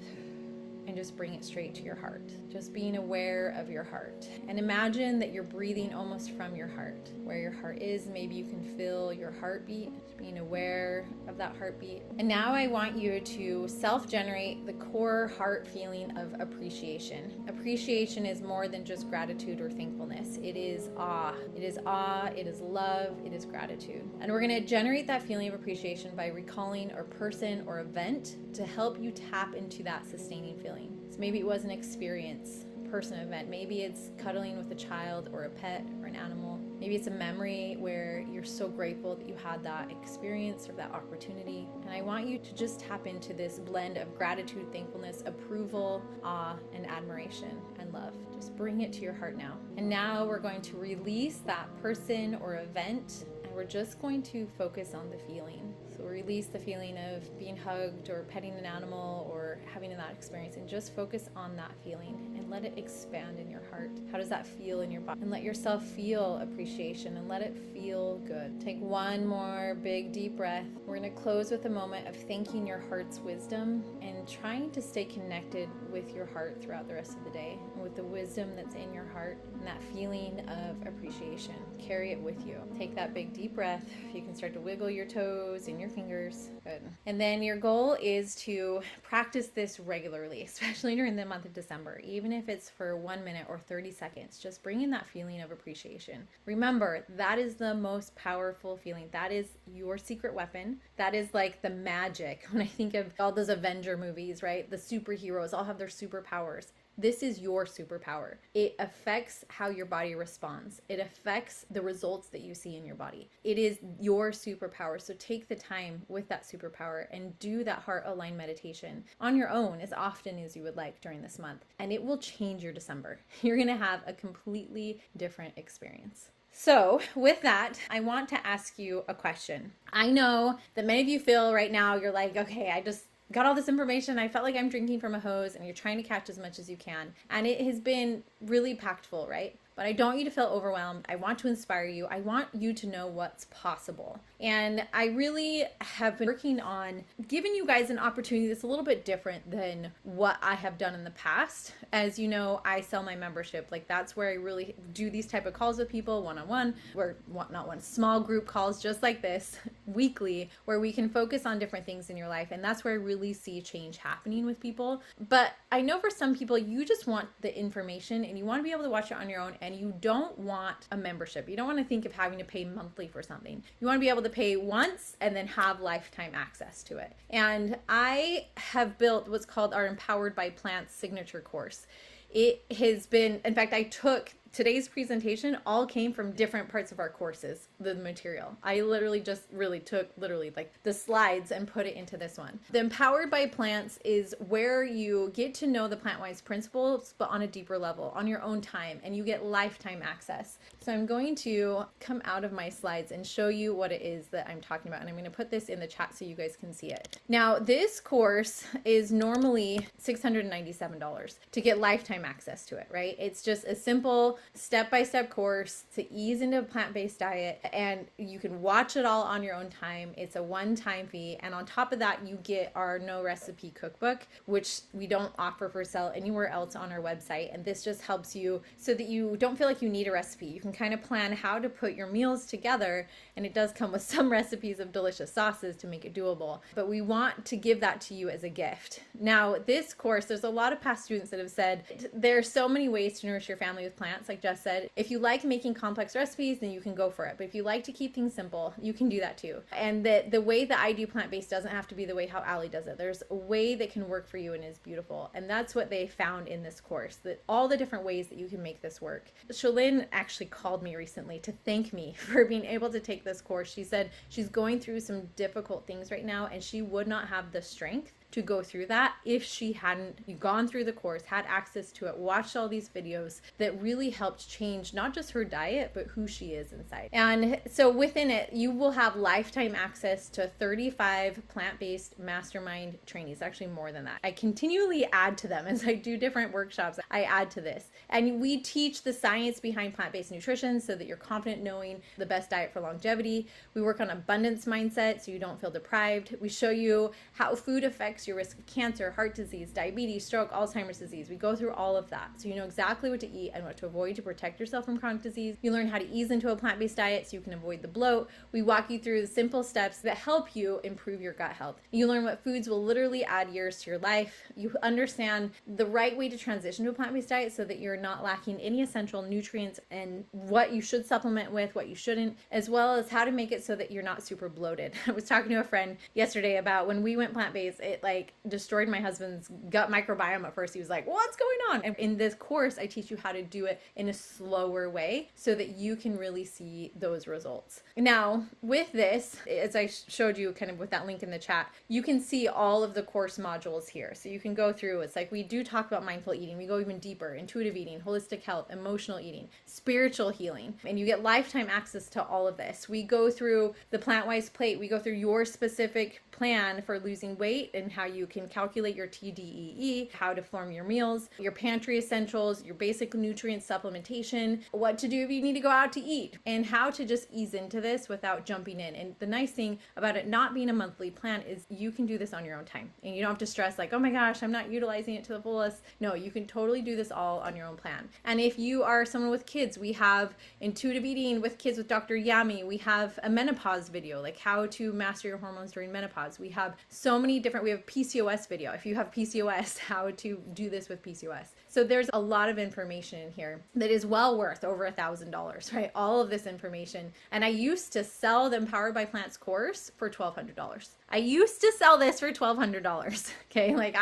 and just bring it straight to your heart. Just being aware of your heart. And imagine that you're breathing almost from your heart. Where your heart is, maybe you can feel your heartbeat, just being aware of that heartbeat. And now I want you to self-generate the core heart feeling of appreciation. Appreciation is more than just gratitude or thankfulness. It is awe. It is awe, it is love, it is gratitude. And we're gonna generate that feeling of appreciation by recalling a person or event to help you tap into that sustaining feeling. So maybe it was an experience, person, event. Maybe it's cuddling with a child or a pet or an animal. Maybe it's a memory where you're so grateful that you had that experience or that opportunity. And I want you to just tap into this blend of gratitude, thankfulness, approval, awe, and admiration and love. Just bring it to your heart now. And now we're going to release that person or event, and we're just going to focus on the feeling. So release the feeling of being hugged or petting an animal or having that experience, and just focus on that feeling and let it expand in your heart. How does that feel in your body? And let yourself feel appreciation and let it feel good. Take one more big deep breath. We're going to close with a moment of thanking your heart's wisdom and trying to stay connected with your heart throughout the rest of the day, and with the wisdom that's in your heart and that feeling of appreciation. Carry it with you. Take that big deep breath. You can start to wiggle your toes and your fingers. Good. And then your goal is to practice this regularly, especially during the month of December, even if it's for 1 minute or 30 seconds. Just bring in that feeling of appreciation. Remember, that is the most powerful feeling. That is your secret weapon. That is like the magic. When I think of all those Avenger movies, right? The superheroes all have their superpowers. This is your superpower. It affects how your body responds. It affects the results that you see in your body. It is your superpower. So take the time with that superpower and do that heart aligned meditation on your own as often as you would like during this month. And it will change your December. You're going to have a completely different experience. So with that, I want to ask you a question. I know that many of you feel right now, you're like, okay, I just got all this information. I felt like I'm drinking from a hose, and you're trying to catch as much as you can. And it has been really impactful, right? But I don't want you to feel overwhelmed. I want to inspire you. I want you to know what's possible. And I really have been working on giving you guys an opportunity that's a little bit different than what I have done in the past. As you know, I sell my membership. Like, that's where I really do these type of calls with people one-on-one, or not one, small group calls just like this, weekly where we can focus on different things in your life. And that's where I really see change happening with people. But I know for some people, you just want the information and you want to be able to watch it on your own, and you don't want a membership. You don't want to think of having to pay monthly for something. You want to be able to pay once and then have lifetime access to it. And I have built what's called our Empowered by Plants signature course. It has been, in fact, I took today's presentation all came from different parts of our courses, the material. I literally just really took like the slides and put it into this one. The Empowered by Plants is where you get to know the plant-wise principles, but on a deeper level, on your own time, and you get lifetime access. So I'm going to come out of my slides and show you what it is that I'm talking about. And I'm going to put this in the chat so you guys can see it. Now, this course is normally $697 to get lifetime access to it, right? It's just a simple step-by-step course to ease into a plant-based diet, and you can watch it all on your own time. It's a one-time fee, and on top of that, you get our no recipe cookbook, which we don't offer for sale anywhere else on our website. And this just helps you so that you don't feel like you need a recipe. You can kind of plan how to put your meals together, and it does come with some recipes of delicious sauces to make it doable, but we want to give that to you as a gift. Now, this course, there's a lot of past students that have said there's so many ways to nourish your family with plants. Like Jess said, if you like making complex recipes, then you can go for it. But if you like to keep things simple, you can do that too. And the way that I do plant-based doesn't have to be the way how Allie does it. There's a way that can work for you and is beautiful. And that's what they found in this course, that all the different ways that you can make this work. Shalyn actually called me recently to thank me for being able to take this course. She said she's going through some difficult things right now, and she would not have the strength to go through that if she hadn't gone through the course, had access to it, watched all these videos that really helped change not just her diet, but who she is inside. And so within it, you will have lifetime access to 35 plant-based mastermind trainees, actually more than that. I continually add to them as I do different workshops. I add to this. And we teach the science behind plant-based nutrition so that you're confident knowing the best diet for longevity. We work on abundance mindset so you don't feel deprived. We show you how food affects your risk of cancer, heart disease, diabetes, stroke, Alzheimer's disease. We go through all of that. So you know exactly what to eat and what to avoid to protect yourself from chronic disease. You learn how to ease into a plant-based diet so you can avoid the bloat. We walk you through the simple steps that help you improve your gut health. You learn what foods will literally add years to your life. You understand the right way to transition to a plant-based diet so that you're not lacking any essential nutrients, and what you should supplement with, what you shouldn't, as well as how to make it so that you're not super bloated. I was talking to a friend yesterday about when we went plant-based, it destroyed my husband's gut microbiome at first. He was like, what's going on? And in this course, I teach you how to do it in a slower way so that you can really see those results. Now, with this, as I showed you kind of with that link in the chat, you can see all of the course modules here. So you can go through, it's like we do talk about mindful eating. We go even deeper, intuitive eating, holistic health, emotional eating, spiritual healing, and you get lifetime access to all of this. We go through the plant-wise plate. We go through your specific plan for losing weight and how you can calculate your TDEE, how to form your meals, your pantry essentials, your basic nutrient supplementation, what to do if you need to go out to eat, and how to just ease into this without jumping in. And the nice thing about it not being a monthly plan is you can do this on your own time, and you don't have to stress like, oh my gosh, I'm not utilizing it to the fullest. No, you can totally do this all on your own plan. And if you are someone with kids, we have intuitive eating with kids with Dr. Yami. We have a menopause video, like how to master your hormones during menopause. We have so many different, we have PCOS video. If you have PCOS, how to do this with PCOS. So there's a lot of information in here that is well worth over $1,000, right? All of this information. And I used to sell the Empowered by Plants course for $1,200. I used to sell this for $1,200. Okay. Like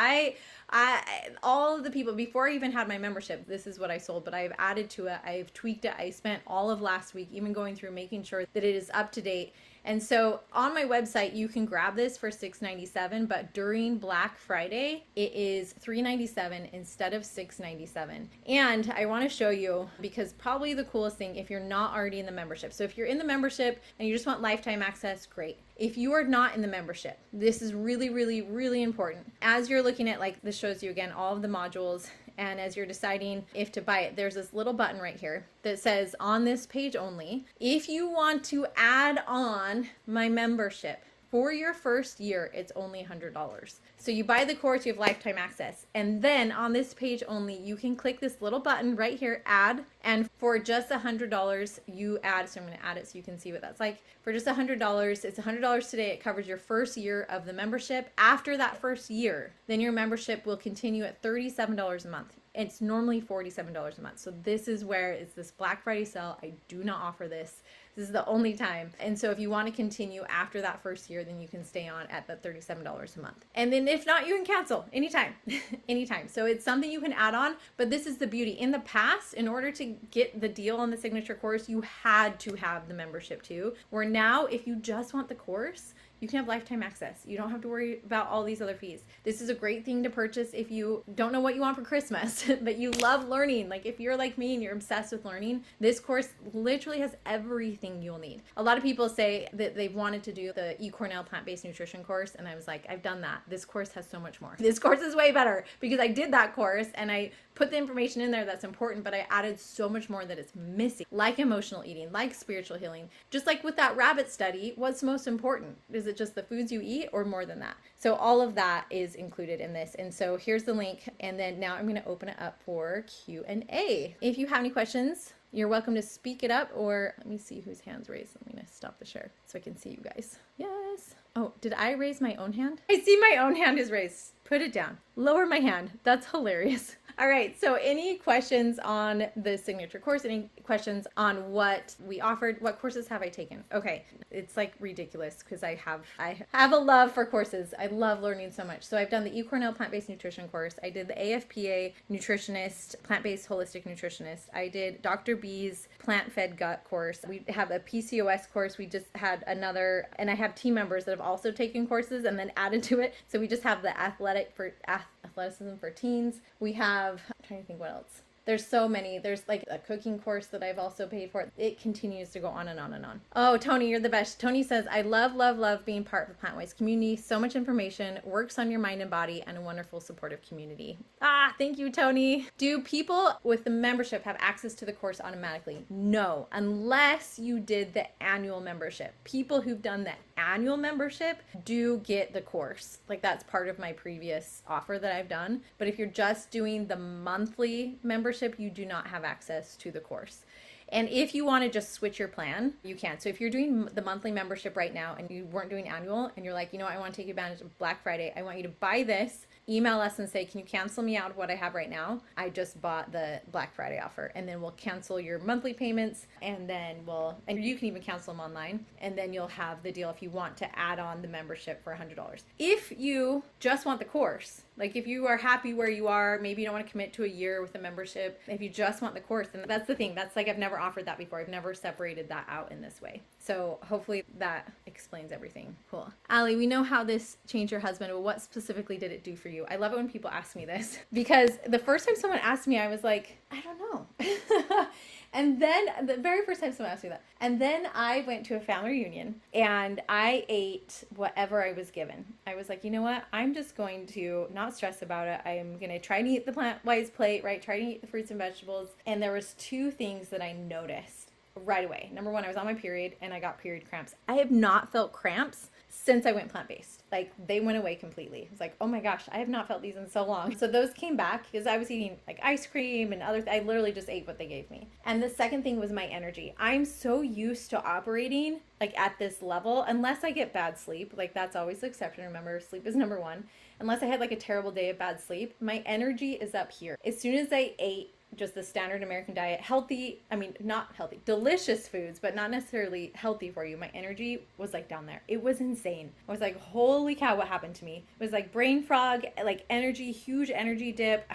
all of the people, before I even had my membership, this is what I sold, but I've added to it. I've tweaked it. I spent all of last week even going through making sure that it is up to date. And so on my website, you can grab this for $697, but during Black Friday, it is $397 instead of $697. And I want to show you, because probably the coolest thing, if you're not already in the membership. So if you're in the membership and you just want lifetime access, great. If you are not in the membership, this is really, really, really important. As you're looking at, like this shows you again, all of the modules, and as you're deciding if to buy it, there's this little button right here that says on this page only, if you want to add on my membership, For your first year, it's only $100. So you buy the course, you have lifetime access. And then on this page only, you can click this little button right here, add. And for just $100, you add. So I'm going to add it so you can see what that's like. For just $100, it's $100 today. It covers your first year of the membership. After that first year, then your membership will continue at $37 a month. It's normally $47 a month. So this is where it's this Black Friday sale. I do not offer this. This is the only time. And so if you want to continue after that first year, then you can stay on at the $37 a month. And then if not, you can cancel anytime, anytime. So it's something you can add on, but this is the beauty. In the past, in order to get the deal on the signature course, you had to have the membership too. Where now, if you just want the course, you can have lifetime access. You don't have to worry about all these other fees. This is a great thing to purchase if you don't know what you want for Christmas, but you love learning. Like if you're like me and you're obsessed with learning, this course literally has everything you'll need. A lot of people say that they've wanted to do the eCornell plant-based nutrition course, and I was like, I've done that. This course has so much more. This course is way better because I did that course and I put the information in there that's important, but I added so much more that it's missing, like emotional eating, like spiritual healing. Just like with that rabbit study, what's most important? Is it just the foods you eat or more than that? So all of that is included in this. And so here's the link. And then now I'm going to open it up for Q&A. If you have any questions, you're welcome to speak it up, or let me see whose hand's raised. I'm going to stop the share so I can see you guys. Yes. Oh, did I raise my own hand? I see my own hand is raised. Put it down. Lower my hand. That's hilarious. All right, so any questions on the signature course? Any questions on what we offered? What courses have I taken? Okay, it's like ridiculous because I have a love for courses. I love learning so much. So I've done the eCornell plant-based nutrition course. I did the AFPA nutritionist, plant-based holistic nutritionist. I did Dr. B's plant-fed gut course. We have a PCOS course. We just had another, and I have team members that have also taken courses and then added to it. So we just have the athleticism for teens. We have, I'm trying to think what else. There's so many. There's like a cooking course that I've also paid for. It continues to go on and on and on. Oh, Tony, you're the best. Tony says, I love, love, love being part of the Plant-Wise community. So much information, works on your mind and body, and a wonderful supportive community. Thank you, Tony. Do people with the membership have access to the course automatically? No, unless you did the annual membership. People who've done the annual membership do get the course. Like that's part of my previous offer that I've done. But if you're just doing the monthly membership, you do not have access to the course. And if you want to just switch your plan, you can. So if you're doing the monthly membership right now and you weren't doing annual and you're like, you know, I want to take advantage of Black Friday, I want you to buy this, email us and say, can you cancel me out of what I have right now? I just bought the Black Friday offer, and then we'll cancel your monthly payments, and then and you can even cancel them online, and then you'll have the deal if you want to add on the membership for $100. If you just want the course, like if you are happy where you are, maybe you don't want to commit to a year with a membership, if you just want the course, then that's the thing. That's like, I've never offered that before. I've never separated that out in this way. So hopefully that explains everything. Cool. Allie, we know how this changed your husband, but what specifically did it do for you? I love it when people ask me this because the first time someone asked me, I was like, I don't know. And then the very first time someone asked me that, and then I went to a family reunion and I ate whatever I was given. I was like, you know what? I'm just going to not stress about it. I'm going to try to eat the plant-wise plate, right? Try to eat the fruits and vegetables. And there was two things that I noticed right away. Number one, I was on my period and I got period cramps. I have not felt cramps since I went plant-based. Like they went away completely. It's like, oh my gosh, I have not felt these in so long. So those came back because I was eating like ice cream and I literally just ate what they gave me. And the second thing was my energy. I'm so used to operating like at this level, unless I get bad sleep. Like that's always the exception. Remember, sleep is number one. Unless I had like a terrible day of bad sleep, my energy is up here. As soon as I ate just the standard American diet, not healthy, delicious foods, but not necessarily healthy for you, my energy was like down there. It was insane. I was like, holy cow, what happened to me? It was like brain fog, like energy, huge energy dip.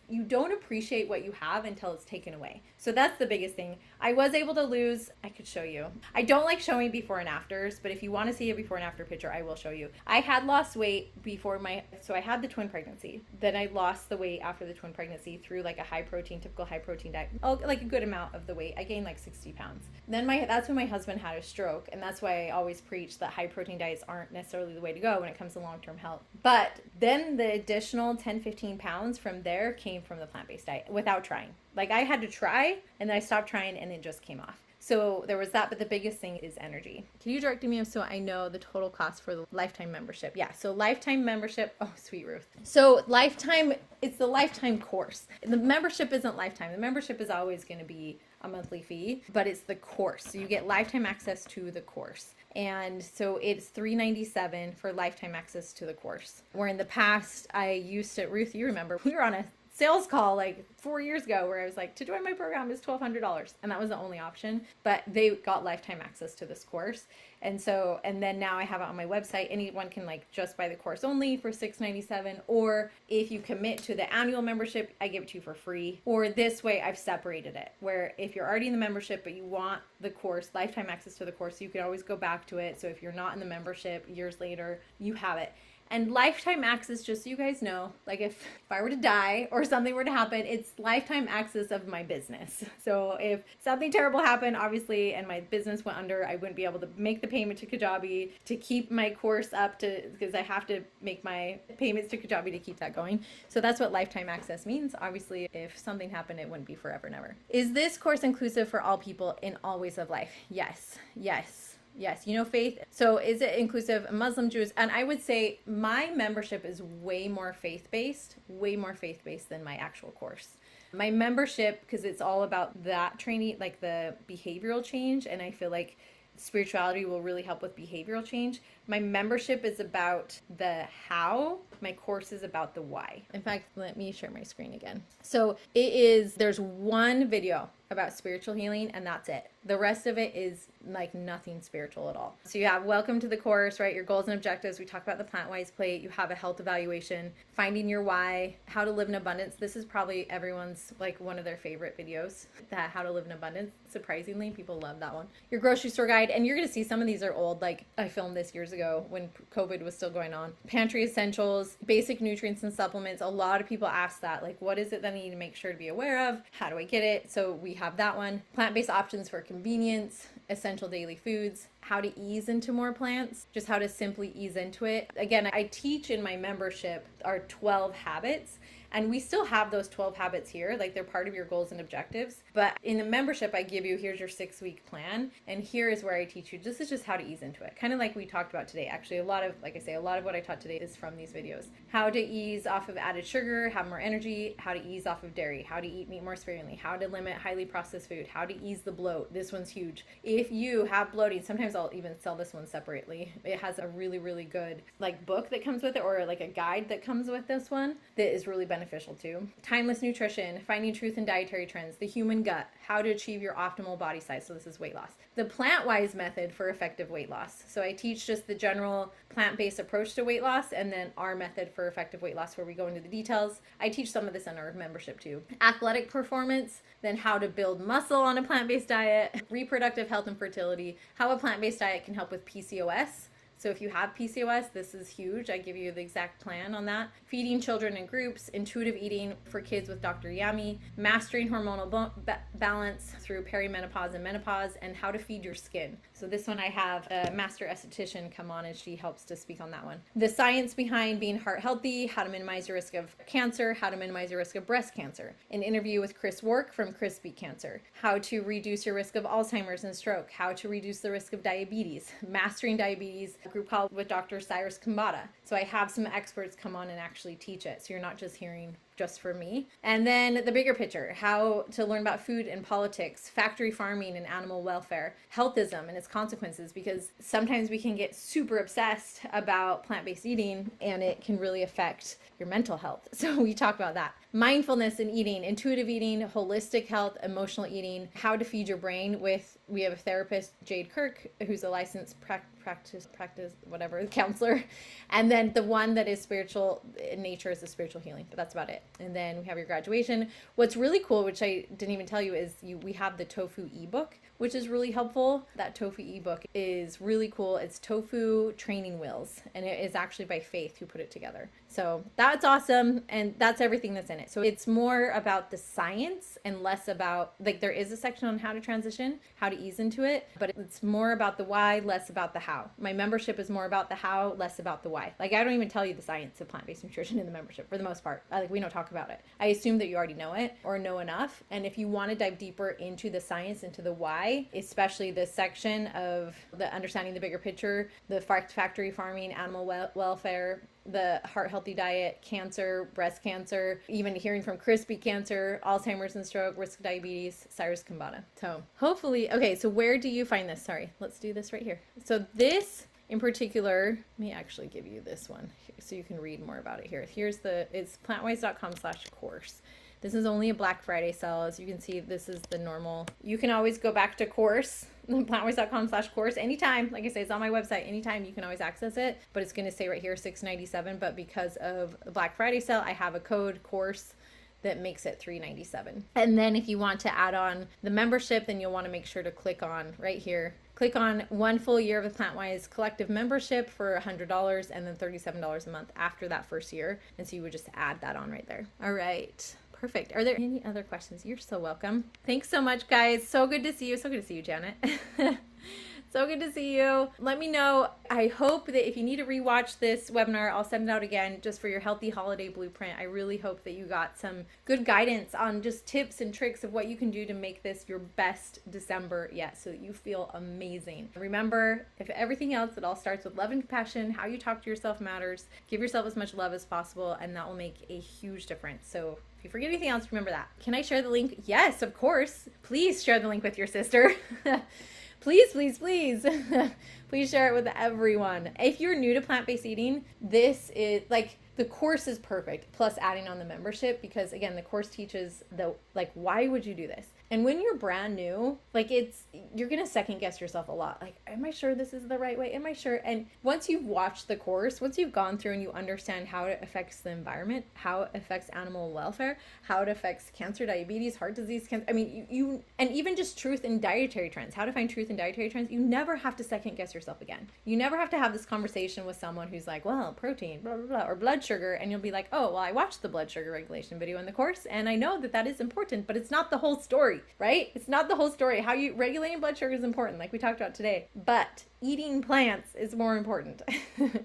You don't appreciate what you have until it's taken away. So that's the biggest thing. I was able to lose, I could show you. I don't like showing before and afters, but if you want to see a before and after picture, I will show you. I had lost weight before so I had the twin pregnancy. Then I lost the weight after the twin pregnancy through like a typical high protein diet. Like a good amount of the weight. I gained like 60 pounds. Then that's when my husband had a stroke. And that's why I always preach that high protein diets aren't necessarily the way to go when it comes to long-term health. But then the additional 10, 15 pounds from there came from the plant-based diet without trying. Like I had to try and then I stopped trying and it just came off. So there was that, but the biggest thing is energy. Can you direct me so I know the total cost for the lifetime membership? Yeah, so lifetime membership. Oh, sweet Ruth. So lifetime, it's the lifetime course. The membership isn't lifetime. The membership is always going to be a monthly fee, but it's the course. So you get lifetime access to the course. And so it's $397 for lifetime access to the course. Where in the past, I used to, Ruth, you remember, we were on a sales call like 4 years ago where I was like, to join my program is $1,200. And that was the only option, but they got lifetime access to this course. And then now I have it on my website. Anyone can like just buy the course only for $697. Or if you commit to the annual membership, I give it to you for free. Or this way I've separated it where if you're already in the membership, but you want the course, lifetime access to the course, you can always go back to it. So if you're not in the membership years later, you have it. And lifetime access, just so you guys know, like if I were to die or something were to happen, it's lifetime access of my business. So if something terrible happened, obviously, and my business went under, I wouldn't be able to make the payment to Kajabi to keep my course up because I have to make my payments to Kajabi to keep that going. So that's what lifetime access means. Obviously, if something happened, it wouldn't be forever and ever. Is this course inclusive for all people in all ways of life? Yes. Yes, faith. So is it inclusive Muslim, Jews? And I would say my membership is way more faith-based than my actual course. My membership, because it's all about that training, like the behavioral change, and I feel like spirituality will really help with behavioral change. My membership is about the how. My course is about the why. In fact, let me share my screen again. So there's one video about spiritual healing and that's it. The rest of it is like nothing spiritual at all. So you have welcome to the course, right? Your goals and objectives. We talk about the plant-wise plate. You have a health evaluation, finding your why, how to live in abundance. This is probably everyone's like one of their favorite videos, that how to live in abundance. Surprisingly, people love that one. Your grocery store guide. And you're going to see some of these are old. Like I filmed this years ago when COVID was still going on. Pantry essentials, basic nutrients and supplements. A lot of people ask that, like, what is it that I need to make sure to be aware of? How do I get it? So we have that one. Plant-based options for convenience, essential daily foods, how to ease into more plants, just how to simply ease into it. Again, I teach in my membership our 12 habits. And we still have those 12 habits here, like they're part of your goals and objectives. But in the membership, I give you, here's your 6-week plan. And here is where I teach you, this is just how to ease into it. Kind of like we talked about today. Actually, a lot of what I taught today is from these videos. How to ease off of added sugar, have more energy, how to ease off of dairy, how to eat meat more sparingly, how to limit highly processed food, how to ease the bloat. This one's huge. If you have bloating, sometimes I'll even sell this one separately. It has a really, really good like book that comes with it, or like a guide that comes with this one that is really beneficial too. Timeless nutrition, finding truth in dietary trends, the human gut, how to achieve your optimal body size. So this is weight loss. The plant-wise method for effective weight loss. So I teach just the general plant-based approach to weight loss, and then our method for effective weight loss where we go into the details. I teach some of this in our membership too. Athletic performance, then how to build muscle on a plant-based diet, reproductive health and fertility, how a plant-based diet can help with PCOS. So if you have PCOS, this is huge. I give you the exact plan on that. Feeding children in groups, intuitive eating for kids with Dr. Yami, mastering hormonal balance through perimenopause and menopause, and how to feed your skin. So this one I have a master esthetician come on and she helps to speak on that one. The science behind being heart healthy, how to minimize your risk of cancer, how to minimize your risk of breast cancer. An interview with Chris Work from Chris Beat Cancer. How to reduce your risk of Alzheimer's and stroke. How to reduce the risk of diabetes. Mastering diabetes, a group called with Dr. Cyrus Kambata. So I have some experts come on and actually teach it. So you're not just hearing just for me. And then the bigger picture, how to learn about food and politics, factory farming and animal welfare, healthism and its consequences, because sometimes we can get super obsessed about plant-based eating and it can really affect your mental health. So we talk about that. Mindfulness in eating, intuitive eating, holistic health, emotional eating, how to feed your brain we have a therapist, Jade Kirk, who's a licensed practice, whatever, counselor. And then the one that is spiritual in nature is the spiritual healing, but that's about it. And then we have your graduation. What's really cool, which I didn't even tell you, is we have the tofu ebook, which is really helpful. That tofu ebook is really cool. It's tofu training wheels, and it is actually by Faith who put it together. So that's awesome. And that's everything that's in it. So it's more about the science and less about, like, there is a section on how to transition, how to ease into it, but it's more about the why, less about the how. My membership is more about the how, less about the why. Like, I don't even tell you the science of plant-based nutrition in the membership for the most part. Like, we don't talk about it. I assume that you already know it or know enough. And if you want to dive deeper into the science, into the why, especially this section of the understanding the bigger picture, the factory farming, animal welfare, the heart healthy diet, cancer, breast cancer, even hearing from crispy cancer, Alzheimer's and stroke, risk of diabetes, Cyrus Kambana. So hopefully, okay, so where do you find this? Sorry, let's do this right here. So this in particular, let me actually give you this one so you can read more about it here. It's plantwise.com/course. This is only a Black Friday sale. As you can see, this is the normal. You can always go back to course, plantwise.com/course anytime. Like I say, it's on my website. Anytime you can always access it, but it's going to say right here $697. But because of the Black Friday sale, I have a code course that makes it $397. And then if you want to add on the membership, then you'll want to make sure to click on right here. Click on 1 full year of the Plantwise collective membership for $100 and then $37 a month after that first year. And so you would just add that on right there. All right. Perfect. Are there any other questions? You're so welcome. Thanks so much, guys. So good to see you. So good to see you, Janet. So good to see you. Let me know. I hope that if you need to rewatch this webinar, I'll send it out again just for your healthy holiday blueprint. I really hope that you got some good guidance on just tips and tricks of what you can do to make this your best December yet so that you feel amazing. Remember, if everything else, it all starts with love and compassion. How you talk to yourself matters. Give yourself as much love as possible, and that will make a huge difference. So if you forget anything else, remember that. Can I share the link? Yes, of course. Please share the link with your sister. Please, please, please. Please share it with everyone. If you're new to plant-based eating, this is like, the course is perfect, plus adding on the membership, because again, the course teaches why would you do this? And when you're brand new, you're going to second guess yourself a lot. Like, am I sure this is the right way? Am I sure? And once you've watched the course, once you've gone through and you understand how it affects the environment, how it affects animal welfare, how it affects cancer, diabetes, heart disease, cancer, I mean, and even just truth in dietary trends, how to find truth in dietary trends, you never have to second guess yourself again. You never have to have this conversation with someone who's like, well, protein, blah, blah, blah, or blood sugar. And you'll be like, oh, well, I watched the blood sugar regulation video in the course, and I know that is important, but it's not the whole story. Right? It's not the whole story. How you regulating blood sugar is important, like we talked about today, but eating plants is more important.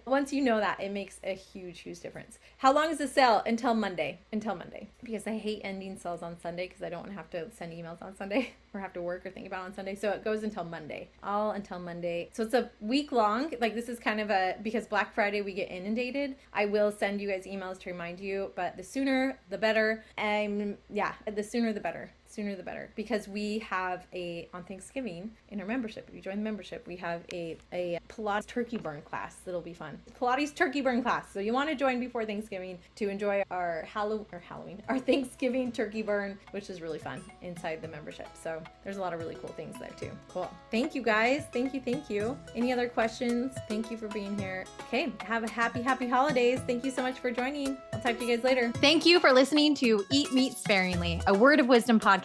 Once you know that, it makes a huge, huge difference. How long is the sale? Until Monday. Because I hate ending sales on Sunday because I don't want to have to send emails on Sunday or have to work or think about it on Sunday. So it goes until Monday, all until Monday. So it's a week long. Like, this is kind of because Black Friday we get inundated. I will send you guys emails to remind you, but the sooner the better. The sooner the better. Sooner the better, because we have on Thanksgiving in our membership, if you join the membership, we have a Pilates turkey burn class that'll be fun. Pilates turkey burn class. So you want to join before Thanksgiving to enjoy our Thanksgiving turkey burn, which is really fun inside the membership. So there's a lot of really cool things there too. Cool. Thank you, guys. Thank you. Any other questions? Thank you for being here. Okay. Have a happy holidays. Thank you so much for joining. I'll talk to you guys later. Thank you for listening to Eat Meat Sparingly, a Word of Wisdom podcast.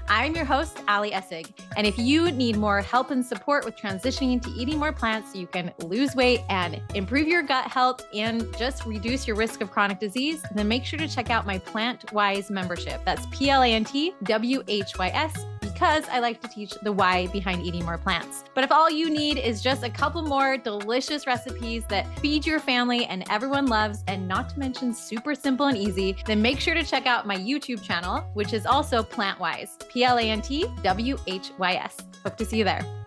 I'm your host, Ali Essig. And if you need more help and support with transitioning to eating more plants so you can lose weight and improve your gut health and just reduce your risk of chronic disease, then make sure to check out my Plantwise membership. That's PLANTWHYS, because I like to teach the why behind eating more plants. But if all you need is just a couple more delicious recipes that feed your family and everyone loves, and not to mention super simple and easy, then make sure to check out my YouTube channel, which is also Plantwise, PLANTWHYS. Hope to see you there.